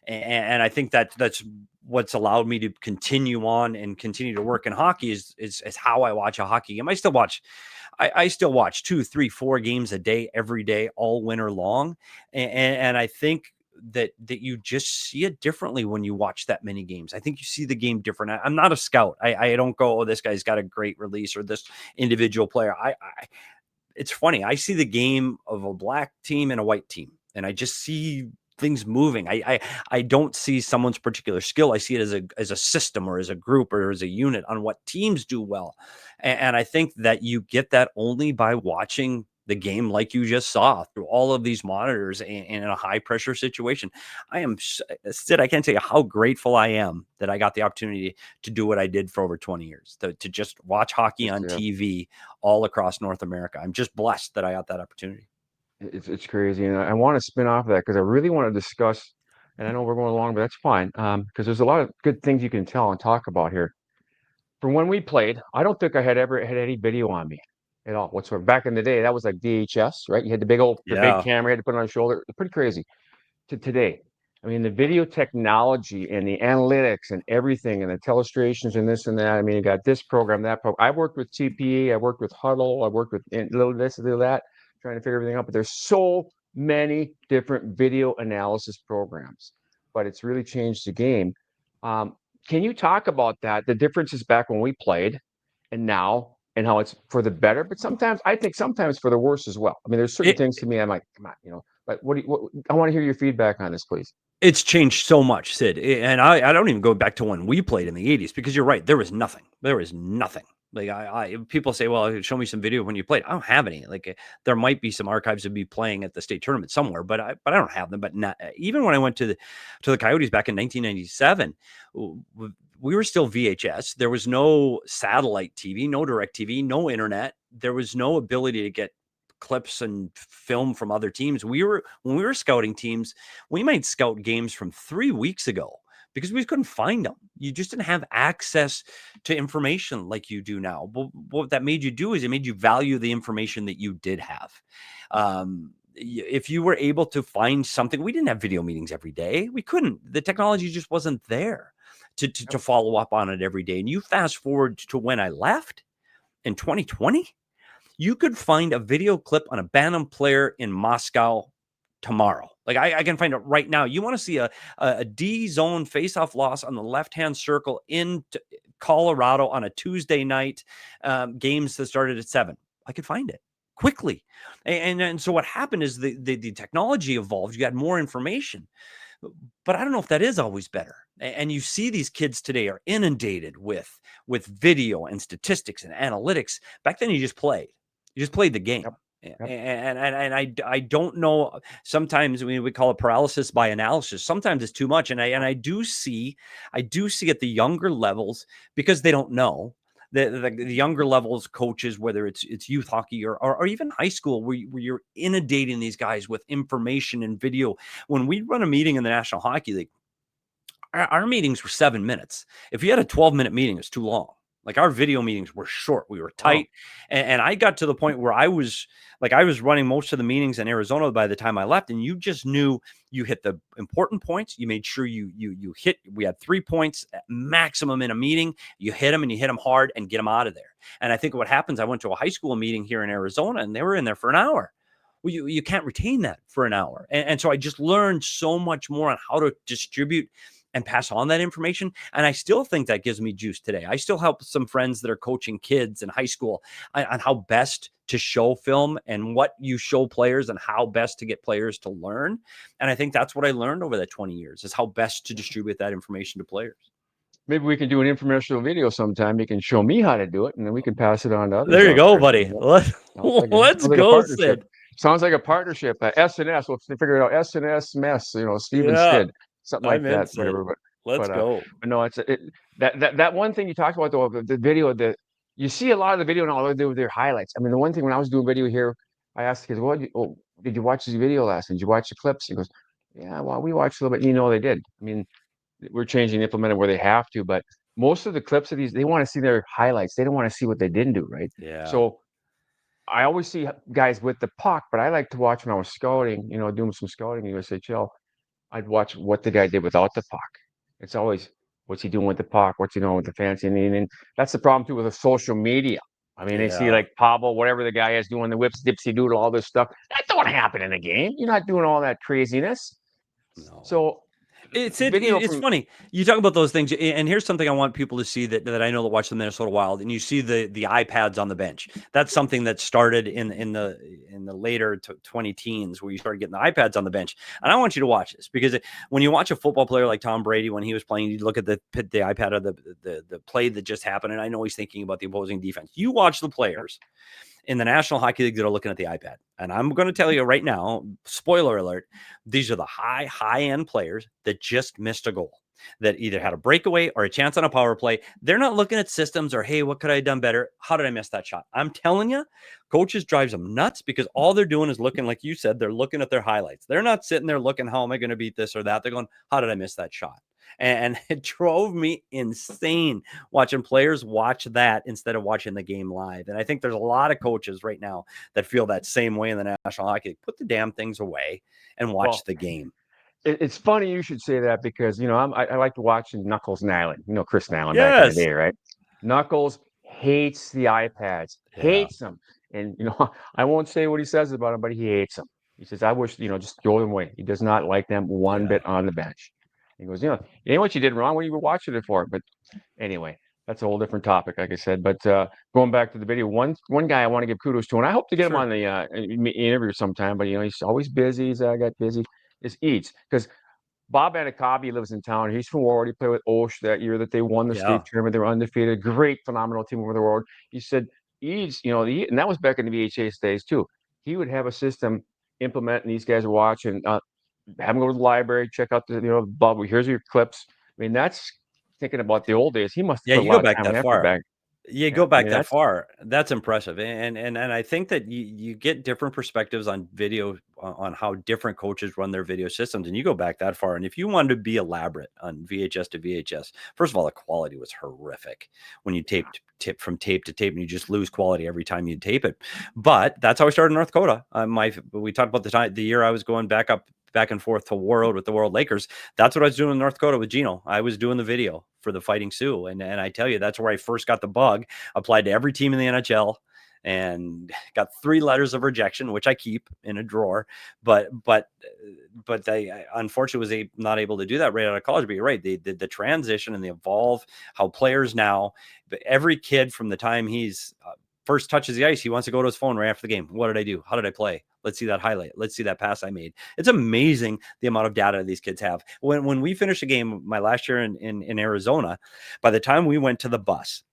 And I think that's what's allowed me to continue on and continue to work in hockey is how I watch a hockey game. I still watch 2, 3, 4 games a day, every day, all winter long. And I think that you just see it differently when you watch that many games. I think you see the game different. I'm not a scout. I don't go, "Oh, this guy's got a great release," or this individual player. It's funny. I see the game of a black team and a white team, and I just see things moving. I don't see someone's particular skill. I see it as a system, or as a group, or as a unit on what teams do well. And I think that you get that only by watching the game like you just saw through all of these monitors in a high pressure situation. Sid, I can't tell you how grateful I am that I got the opportunity to do what I did for over 20 years, to just watch hockey on TV all across North America. I'm just blessed that I got that opportunity. It's crazy. And I want to spin off of that because I really want to discuss, and I know we're going along, but that's fine. Because there's a lot of good things you can tell and talk about here. From when we played, I don't think I had ever had any video on me. at all whatsoever. Back in the day, that was like VHS, right? You had the big Yeah. camera, you had to put it on your shoulder. Pretty crazy. To today, I mean, the video technology and the analytics and everything and the telestrations and this and that. I mean, you got this program, that program. I worked with TPE, I worked with Huddle, I worked with little this, little that, trying to figure everything out. But there's so many different video analysis programs, but it's really changed the game. Can you talk about that? The differences back when we played and now, and how it's for the better, but sometimes I think sometimes for the worse as well. I mean, there's certain things to me I'm like, come on, But I want to hear your feedback on this, please. It's changed so much, Sid. And I don't even go back to when we played in the 80s, because you're right. There was nothing. There was nothing. Like people say, well, show me some video when you played. I don't have any. Like there might be some archives of me playing at the state tournament somewhere, but I don't have them. But not, even when I went to the Coyotes back in 1997, we were still VHS. There was no satellite TV, no direct TV, no internet. There was no ability to get clips and film from other teams. When we were scouting teams, we might scout games from 3 weeks ago because we couldn't find them. You just didn't have access to information like you do now. But what that made you do is it made you value the information that you did have. If you were able to find something, we didn't have video meetings every day. We couldn't. The technology just wasn't there to follow up on it every day. And you fast forward to when I left in 2020, you could find a video clip on a Bantam player in Moscow tomorrow. Like I can find it right now. You want to see a D zone faceoff loss on the left-hand circle in Colorado on a Tuesday night, games that started at 7. I could find it quickly. And so what happened is the technology evolved. You had more information, but I don't know if that is always better. And you see these kids today are inundated with video and statistics and analytics. Back then you just played. You just played the game. Yep. And I don't know. Sometimes we call it paralysis by analysis. Sometimes it's too much. And I do see at the younger levels, because they don't know, the younger levels coaches, whether it's youth hockey or even high school, where you're inundating these guys with information and video. When we run a meeting in the National Hockey League, our meetings were 7 minutes. If you had a 12-minute meeting, it's too long. Like our video meetings were short. We were tight. Oh. And I got to the point where I was running most of the meetings in Arizona by the time I left. And you just knew you hit the important points. You made sure you hit, we had 3 points maximum in a meeting. You hit them and you hit them hard and get them out of there. And I think what happens, I went to a high school meeting here in Arizona and they were in there for an hour. Well, you can't retain that for an hour. And so I just learned so much more on how to distribute and pass on that information. And I still think that gives me juice today. I still help some friends that are coaching kids in high school on how best to show film and what you show players and how best to get players to learn. And I think that's what I learned over that 20 years is how best to distribute that information to players. Maybe we can do an infomercial video sometime. You can show me how to do it and then we can pass it on to others. There you go, buddy. Let's go, Sid. Sounds like a partnership. S&S, we'll figure it out. S&S mess, Steven Skid. Something like that, whatever. But let's go. But no, that one thing you talked about though, the video, you see a lot of the video and all they do with their highlights. I mean, the one thing when I was doing video here, I asked the kids, "Well, did you watch this video last night? Did you watch the clips?" He goes, "Yeah, well, we watched a little bit." They did. I mean, we're changing the implemented where they have to, but most of the clips of these, they want to see their highlights. They don't want to see what they didn't do, right? Yeah. So I always see guys with the puck, but I like to watch when I was scouting, doing some scouting in USHL. I'd watch what the guy did without the puck. It's always, what's he doing with the puck? What's he doing with the fancy? And that's the problem too with the social media. I mean, they see like Pablo, whatever the guy is doing, the whips, dipsy doodle, all this stuff. That don't happen in the game. You're not doing all that craziness. No. So it's funny. You talk about those things, and here's something I want people to see that I know that watch the Minnesota Wild, and you see the iPads on the bench. That's something that started in the later 20 teens where you started getting the iPads on the bench. And I want you to watch this because when you watch a football player like Tom Brady when he was playing, you look at the iPad of the play that just happened, and I know he's thinking about the opposing defense. You watch the players in the National Hockey League that are looking at the iPad. And I'm going to tell you right now, spoiler alert, these are the high-end players that just missed a goal, that either had a breakaway or a chance on a power play. They're not looking at systems or, hey, what could I have done better? How did I miss that shot? I'm telling you, coaches drives them nuts because all they're doing is looking, like you said, they're looking at their highlights. They're not sitting there looking, how am I going to beat this or that? They're going, how did I miss that shot? And it drove me insane watching players watch that instead of watching the game live. And I think there's a lot of coaches right now that feel that same way in the National Hockey League. Put the damn things away and watch the game. It's funny you should say that because, I like to watch Knuckles Nyland, Chris Nyland back in the Yes. day, right? Knuckles hates the iPads, hates them. And, I won't say what he says about them, but he hates them. He says, I wish, just throw them away. He does not like them one bit on the bench. He goes, it ain't what you did wrong. What are you watching it for? But anyway, that's a whole different topic, like I said. But going back to the video, one guy I want to give kudos to, and I hope to get him on the interview sometime, but, he's always busy. He's got busy. Is Eats, because Bob Anakabi lives in town. He's from Warwood. He played with Osh that year that they won the state tournament. They were undefeated. Great, phenomenal team over the world. He said, Eats, and that was back in the VHS days too. He would have a system implement, and these guys are watching. Have them go to the library, check out the Bob. Here's your clips. I mean, that's thinking about the old days. He must have put a lot of time and effort back. You go back that far. That's impressive. And I think that you get different perspectives on video, on how different coaches run their video systems. And you go back that far. And if you wanted to be elaborate on VHS to VHS, first of all, the quality was horrific when you tip from tape to tape, and you just lose quality every time you tape it. But that's how I started in North Dakota. We talked about the year I was going back and forth to Warroad with the World Lakers. That's what I was doing in North Dakota with Gino. I was doing the video for the Fighting Sioux. And I tell you, that's where I first got the bug, applied to every team in the NHL, and got 3 letters of rejection, which I keep in a drawer. But I unfortunately was not able to do that right out of college. But you're right. The transition and the evolve, how players now, every kid from the time he's first touches the ice, he wants to go to his phone right after the game. What did I do? How did I play? Let's see that highlight. Let's see that pass I made. It's amazing the amount of data these kids have. When we finished a game, my last year in Arizona, by the time we went to the bus,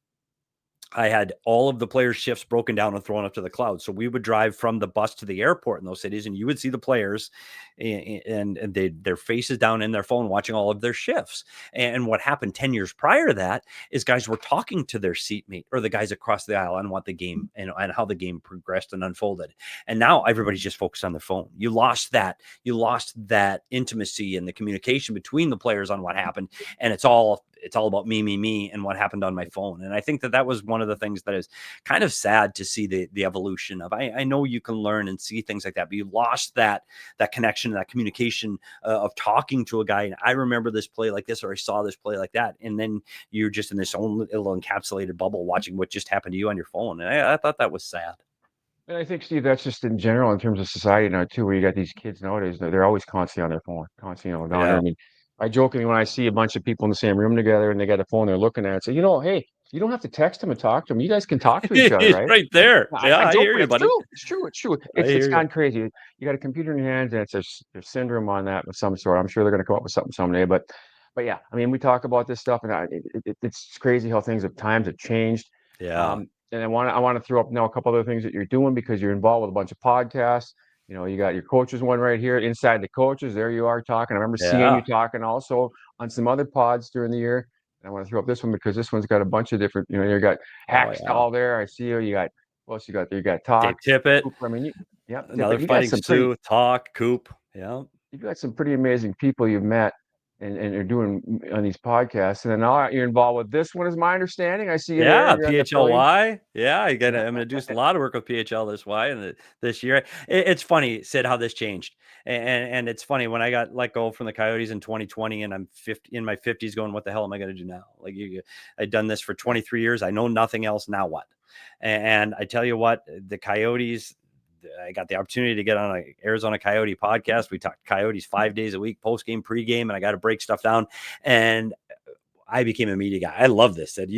I had all of the players' shifts broken down and thrown up to the cloud. So we would drive from the bus to the airport in those cities, and you would see the players and their faces down in their phone watching all of their shifts. And what happened 10 years prior to that is guys were talking to their seatmate or the guys across the aisle on what the game and how the game progressed and unfolded. And now everybody's just focused on their phone. You lost that intimacy and the communication between the players on what happened. And it's all about me, and what happened on my phone. And I think that was one of the things that is kind of sad to see the evolution of. I know you can learn and see things like that, but you lost that connection, that communication of talking to a guy. And I remember this play like this, or I saw this play like that. And then you're just in this own little encapsulated bubble watching what just happened to you on your phone. And I thought that was sad. And I think, Steve, that's just in general in terms of society now too, where you got these kids nowadays, they're always constantly on their phone, constantly down there. I mean, I jokingly, when I see a bunch of people in the same room together and they got a phone they're looking at, say, hey, you don't have to text them and talk to them. You guys can talk to each other, right? Right there. I joke, hear you, buddy. It's true. It's gone crazy. You got a computer in your hands, and there's syndrome on that of some sort. I'm sure they're going to come up with something someday. But yeah, I mean, we talk about this stuff, and it's crazy how times have changed. Yeah. And I want to throw up now a couple other things that you're doing, because you're involved with a bunch of podcasts. You got your coaches one right here, Inside the Coaches. There you are talking. I remember seeing you talking also on some other pods during the year. And I want to throw up this one because this one's got a bunch of different, you got Hackstall there. I see you. You got, what else you got there? You got Talk. Dave Tippett. Coop. I mean, another Fighting Sioux, Talk, Coop. Yeah. You've got some pretty amazing people you've met and are doing on these podcasts. And then now you're involved with this one, is my understanding. I see you there. PHLY. Yeah, I'm going to do a lot of work with PHL this year. It's funny, Sid, how this changed. And it's funny, when I got let go from the Coyotes in 2020 and I'm in my 50s going, what the hell am I going to do now? Like, I've done this for 23 years. I know nothing else. Now what? And I tell you what, the Coyotes, I got the opportunity to get on an Arizona Coyote podcast. We talked Coyotes 5 days a week, post-game, pre-game, and I got to break stuff down. And I became a media guy. I love this. Said,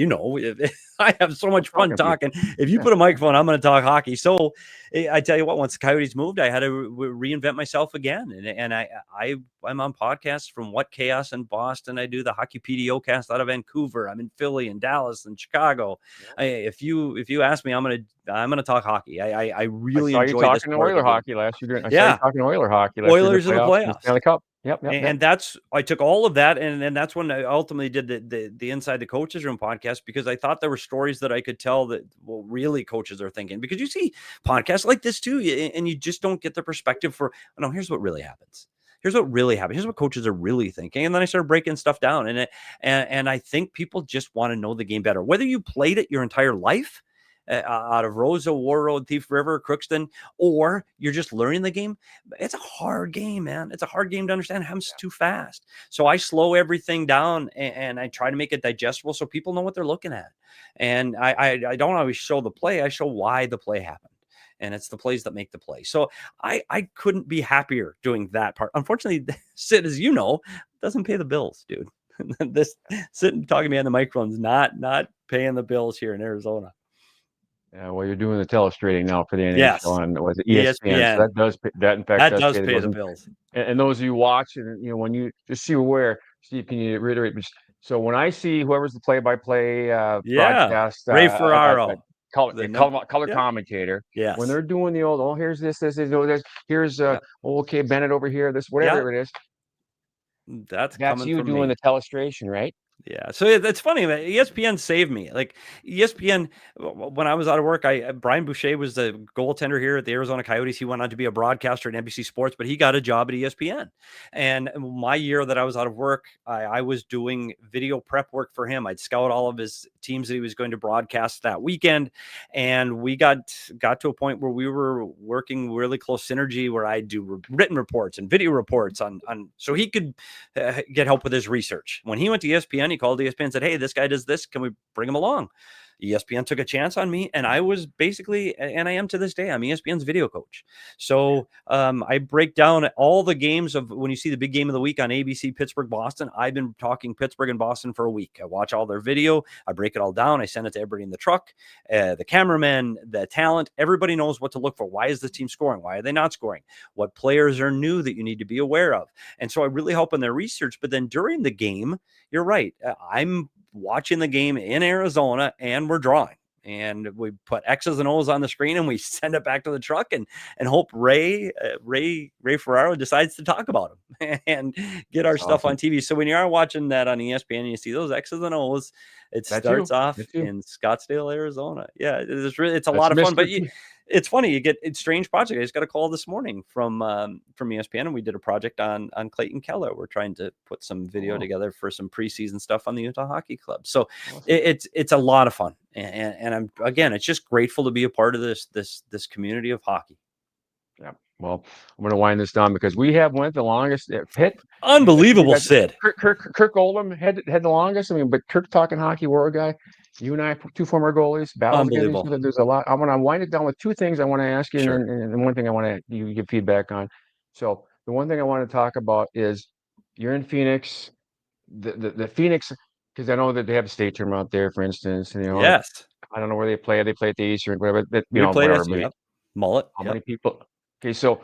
I have so much fun talking. If you put a microphone, I'm going to talk hockey. So I tell you what, once the Coyotes moved, I had to reinvent myself again. And I'm on podcasts from What Chaos in Boston. I do the Hockey PDO cast out of Vancouver. I'm in Philly and Dallas and Chicago. If you ask me, I'm gonna talk hockey. I really enjoy you talking Oiler hockey last year. I saw you talking Oiler hockey last Oilers in the playoffs. Stanley Cup. Yep. And that's, I took all of that, and that's when I ultimately did the Inside the Coaches Room podcast, because I thought there were stories that I could tell that, well, really coaches are thinking, because you see podcasts like this too, and you just don't get the perspective for, no, here's what really happens. Here's what really happened. Here's what coaches are really thinking. And then I started breaking stuff down. And I think people just want to know the game better. Whether you played it your entire life, out of Rosa, War Road, Thief River, Crookston, or you're just learning the game, it's a hard game, man. It's a hard game to understand. It happens too fast. So I slow everything down and I try to make it digestible so people know what they're looking at. And I don't always show the play. I show why the play happened. And it's the plays that make the play. So I couldn't be happier doing that part. Unfortunately, Sid, as you know, doesn't pay the bills, dude. This sitting talking to me on the microphone is not paying the bills here in Arizona. Yeah, well, you're doing the telestrating now for the NHL Yes. on was it ESPN. ESPN. So that does that in fact That does does pay pay the the bills. bills. And those of you watching, you know, when you just see where Steve, can you reiterate? So when I see whoever's the play-by-play broadcast, Ray Ferraro, color the color yeah. commentator, Yes. when they're doing the old, here's this, here's okay, Bennett over here, this whatever it is. That's That's coming you from doing me. the telestration, right? Yeah. So it's funny that ESPN saved me. Like ESPN, when I was out of work, Brian Boucher was the goaltender here at the Arizona Coyotes. He went on to be a broadcaster at NBC Sports, but he got a job at ESPN. And my year that I was out of work, I was doing video prep work for him. I'd scout all of his teams that he was going to broadcast that weekend. And we got to a point where we were working really close synergy where I do written reports and video reports on so he could get help with his research. When he went to ESPN, he called ESPN and said, "Hey, this guy does this. Can we bring him along?" ESPN took a chance on me, and I was basically, and I am to this day, I'm ESPN's video coach. So I break down all the games of when you see the big game of the week on ABC, Pittsburgh, Boston. I've been talking Pittsburgh and Boston for a week. I watch all their video. I break it all down. I send it to everybody in the truck, the cameraman, the talent. Everybody knows what to look for. Why is the team scoring? Why are they not scoring? What players are new that you need to be aware of? And so I really help in their research. But then during the game, you're right. I'm watching the game in Arizona and we're drawing. And we put X's and O's on the screen and we send it back to the truck and hope Ray Ferraro decides to talk about him and get our stuff on TV. So when you are watching that on ESPN and you see those X's and O's, it starts off in Scottsdale, Arizona. Yeah, it's a lot of fun. But it's funny, you get it's strange project. I just got a call this morning from ESPN, and we did a project on Clayton Keller. We're trying to put some video together for some preseason stuff on the Utah Hockey Club. So it's a lot of fun, and I'm again, it's just grateful to be a part of this community of hockey. Yeah. Well, I'm going to wind this down because we have went the longest. Pitt, unbelievable, Sid. Kirk Oldham had the longest. I mean, but Kirk talking hockey, we're a guy. You and I, two former goalies, battles against each other. There's a lot. I want to wind it down with two things I want to ask you, and one thing I want to you give feedback on. So the one thing I want to talk about is you're in Phoenix, the Phoenix, because I know that they have a state tournament out there, for instance. And, Yes. I don't know where they play. They play at the Eastern, whatever. Whatever. Mullet. How many people? Okay, so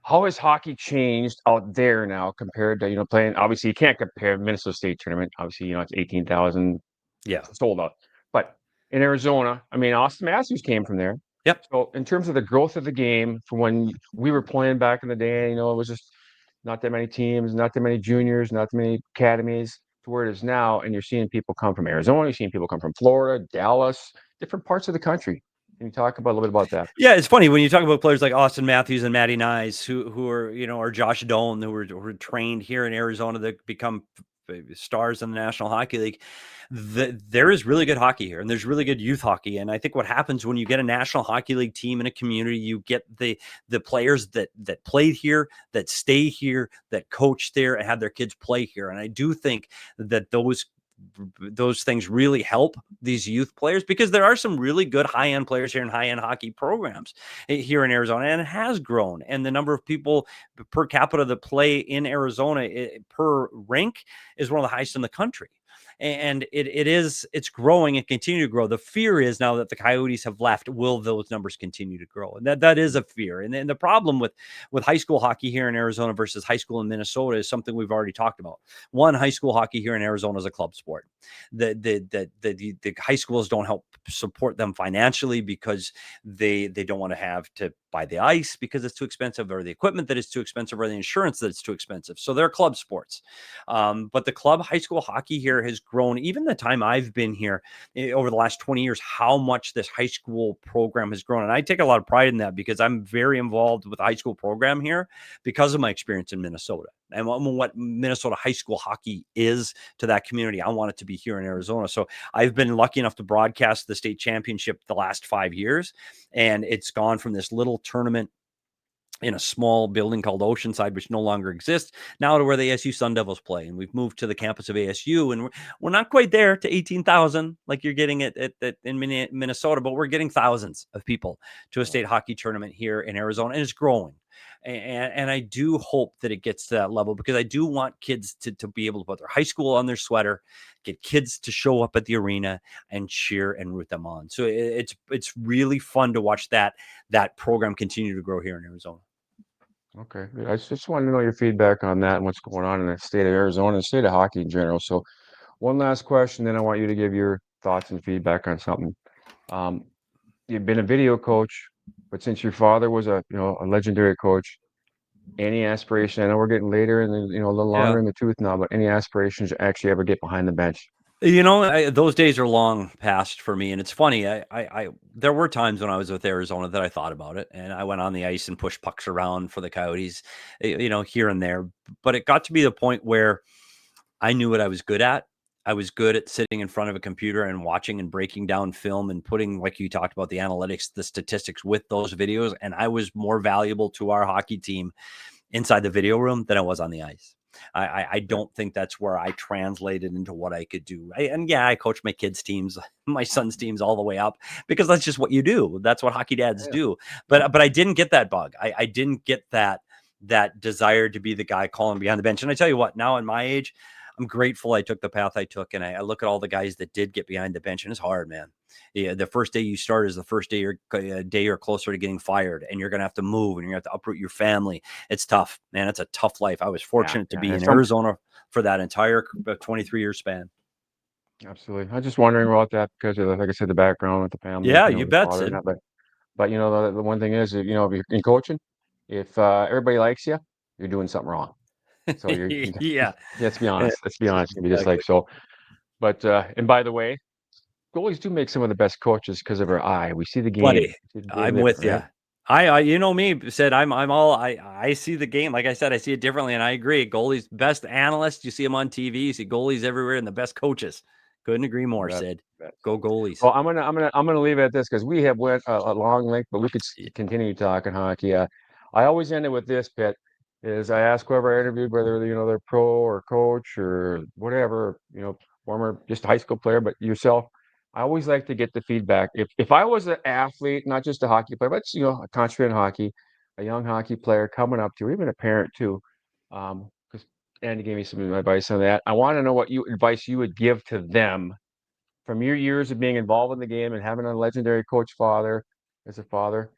how has hockey changed out there now compared to playing? Obviously, you can't compare Minnesota State tournament. Obviously, it's 18,000. Yeah, sold out. But in Arizona, I mean, Austin Matthews came from there. Yep. So in terms of the growth of the game from when we were playing back in the day, it was just not that many teams, not that many juniors, not that many academies to where it is now. And you're seeing people come from Arizona, you're seeing people come from Florida, Dallas, different parts of the country. Can you talk about a little bit about that? Yeah, it's funny when you talk about players like Austin Matthews and Matty Nyes, who are, or Josh Doan, who were trained here in Arizona that become stars in the National Hockey League. There is really good hockey here, and there's really good youth hockey. And I think what happens when you get a National Hockey League team in a community, you get the players that played here, that stay here, that coach there, and have their kids play here. And I do think that those things really help these youth players, because there are some really good high-end players here in high-end hockey programs here in Arizona, and it has grown. And the number of people per capita that play in Arizona per rink is one of the highest in the country. And it's growing and continue to grow. The fear is now that the Coyotes have left, will those numbers continue to grow? And that is a fear. And the problem with high school hockey here in Arizona versus high school in Minnesota is something we've already talked about. One, high school hockey here in Arizona is a club sport. The high schools don't help support them financially because they don't want to have to buy the ice because it's too expensive, or the equipment that is too expensive, or the insurance that it's too expensive. So they're club sports. But the club high school hockey here has grown, even the time I've been here over the last 20 years, how much this high school program has grown. And I take a lot of pride in that because I'm very involved with the high school program here because of my experience in Minnesota. And what Minnesota high school hockey is to that community, I want it to be here in Arizona. So I've been lucky enough to broadcast the state championship the last 5 years. And it's gone from this little tournament in a small building called Oceanside, which no longer exists, now to where the ASU Sun Devils play. And we've moved to the campus of ASU, and we're not quite there to 18,000 like you're getting in Minnesota, but we're getting thousands of people to a state hockey tournament here in Arizona, and it's growing. And I do hope that it gets to that level, because I do want kids to be able to put their high school on their sweater, get kids to show up at the arena and cheer and root them on. So it's really fun to watch that program continue to grow here in Arizona. Okay, good. I just wanted to know your feedback on that and what's going on in the state of Arizona and state of hockey in general. So one last question, then I want you to give your thoughts and feedback on something. You've been a video coach, but since your father was a legendary coach, any aspiration? I know we're getting later and a little longer in the tooth now, but any aspirations to actually ever get behind the bench? Those days are long past for me. And it's funny. There were times when I was with Arizona that I thought about it, and I went on the ice and pushed pucks around for the Coyotes, here and there. But it got to be the point where I knew what I was good at. I was good at sitting in front of a computer and watching and breaking down film and putting, like you talked about, the analytics, the statistics with those videos. And I was more valuable to our hockey team inside the video room than I was on the ice. I don't think that's where I translated into what I could do. I coach my kids' teams, my son's teams all the way up, because that's just what you do. That's what hockey dads do. But I didn't get that bug. I didn't get that desire to be the guy calling behind the bench. And I tell you what, now at my age, I'm grateful I took the path I took. And I look at all the guys that did get behind the bench, and it's hard, man. Yeah, the first day you start is the first day you're closer to getting fired, and you're going to have to move, and you're going to have to uproot your family. It's tough, man. It's a tough life. I was fortunate to be in Arizona for that entire 23-year span. Absolutely. I'm just wondering about that because of, like I said, the background with the family. Yeah, you bet, Sid. But the one thing is, if you're in coaching, if everybody likes you, you're doing something wrong. So let's be honest. Let's be honest. Maybe just like so. But and by the way, goalies do make some of the best coaches because of our eye. We see the game. Buddy, I'm with you. I you know me, said I see the game. Like I said, I see it differently, and I agree. Goalies, best analysts, you see them on TV, you see goalies everywhere, and the best coaches. Couldn't agree more, Sid. Go goalies. Well, I'm gonna leave it at this because we have went a long length, but we could continue talking hockey. I always end it with this, Pitt, is I ask whoever I interviewed, whether they're pro or coach or whatever, former just high school player, but yourself. I always like to get the feedback. If I was an athlete, not just a hockey player, but a concentrated hockey, a young hockey player coming up to, or even a parent too, because Andy gave me some advice on that. I want to know what advice you would give to them from your years of being involved in the game and having a legendary coach father as a father,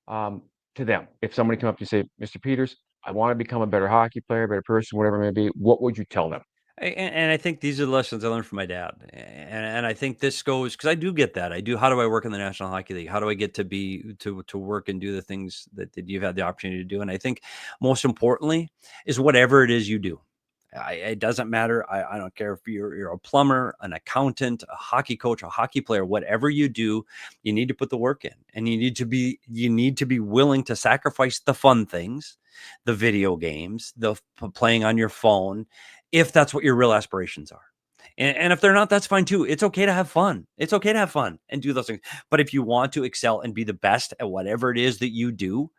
to them. If somebody come up to you and say, Mr. Peters, I want to become a better hockey player, a better person, whatever it may be, what would you tell them? And I think these are the lessons I learned from my dad. And I think this goes, because I do get that. How do I work in the National Hockey League? How do I get to work and do the things that you've had the opportunity to do? And I think most importantly is whatever it is you do. It doesn't matter. I don't care if you're a plumber, an accountant, a hockey coach, a hockey player, whatever you do, you need to put the work in, and you need to be willing to sacrifice the fun things, the video games, the playing on your phone, if that's what your real aspirations are. And if they're not, that's fine too. It's okay to have fun. It's okay to have fun and do those things. But if you want to excel and be the best at whatever it is that you do,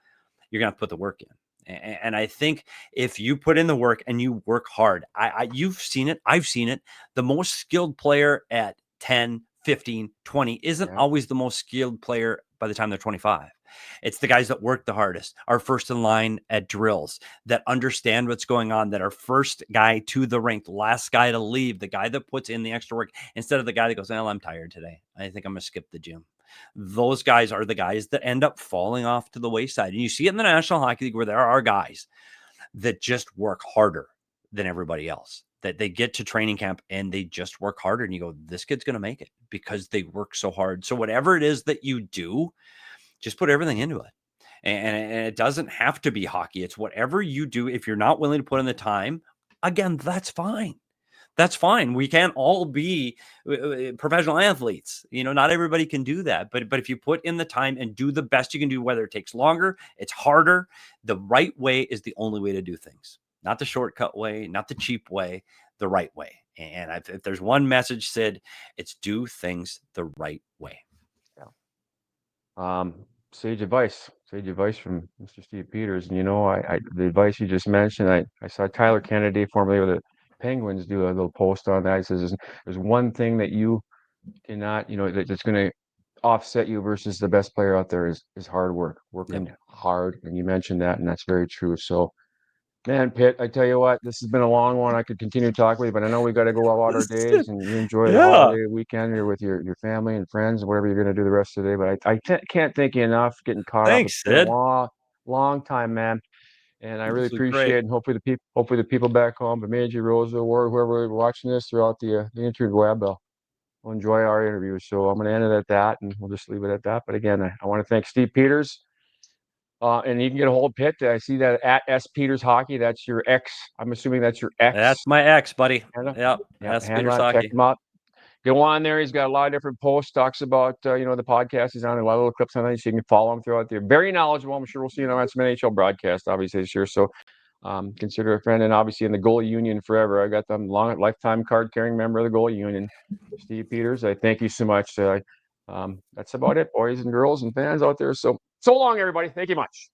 you're going to have to put the work in. And I think if you put in the work and you work hard, you've seen it. I've seen it. The most skilled player at 10, 15, 20 isn't always the most skilled player by the time they're 25. It's the guys that work the hardest, are first in line at drills, that understand what's going on, that are first guy to the rink, last guy to leave, the guy that puts in the extra work instead of the guy that goes, well, I'm tired today. I think I'm going to skip the gym. Those guys are the guys that end up falling off to the wayside. And you see it in the National Hockey League where there are guys that just work harder than everybody else, that they get to training camp and they just work harder. And you go, this kid's going to make it because they work so hard. So whatever it is that you do, just put everything into it. And it doesn't have to be hockey. It's whatever you do. If you're not willing to put in the time, again, that's fine. That's fine. We can't all be professional athletes. Not everybody can do that. But if you put in the time and do the best you can do, whether it takes longer, it's harder, the right way is the only way to do things. Not the shortcut way, not the cheap way, the right way. And if there's one message, Sid, it's do things the right way. Yeah. Sage advice from Mr. Steve Peters. And the advice you just mentioned, I saw Tyler Kennedy, formerly with the Penguins, do a little post on that. He says there's one thing that you cannot, that's going to offset you versus the best player out there is hard work, working hard. And you mentioned that, and that's very true. So, man, Pitt, I tell you what, this has been a long one. I could continue to talk with you, but I know we got to go out our days, and you enjoy the holiday weekend here with your family and friends and whatever you're going to do the rest of the day. But I can't thank you enough getting caught up. It's been a long time, man. And I really appreciate it. And hopefully the people back home, Bemidji, Roseville, whoever watching this throughout the interweb, will enjoy our interview. So I'm going to end it at that, and we'll just leave it at that. But again, I want to thank Steve Peters. And you can get a hold of Pitt. I see that at S Peters Hockey. That's your ex. I'm assuming that's your ex. That's my ex, buddy. Yep. S Peters Hockey. Check him out. Go on there. He's got a lot of different posts, talks about the podcast he's on, a lot of little clips on that, so you can follow him throughout there. Very knowledgeable. I'm sure we'll see him on some NHL broadcast, obviously, this year. So consider a friend, and obviously in the goalie union forever. I got them lifetime card carrying member of the goalie union, Steve Peters. I thank you so much. That's about it, boys and girls and fans out there. So long, everybody. Thank you much.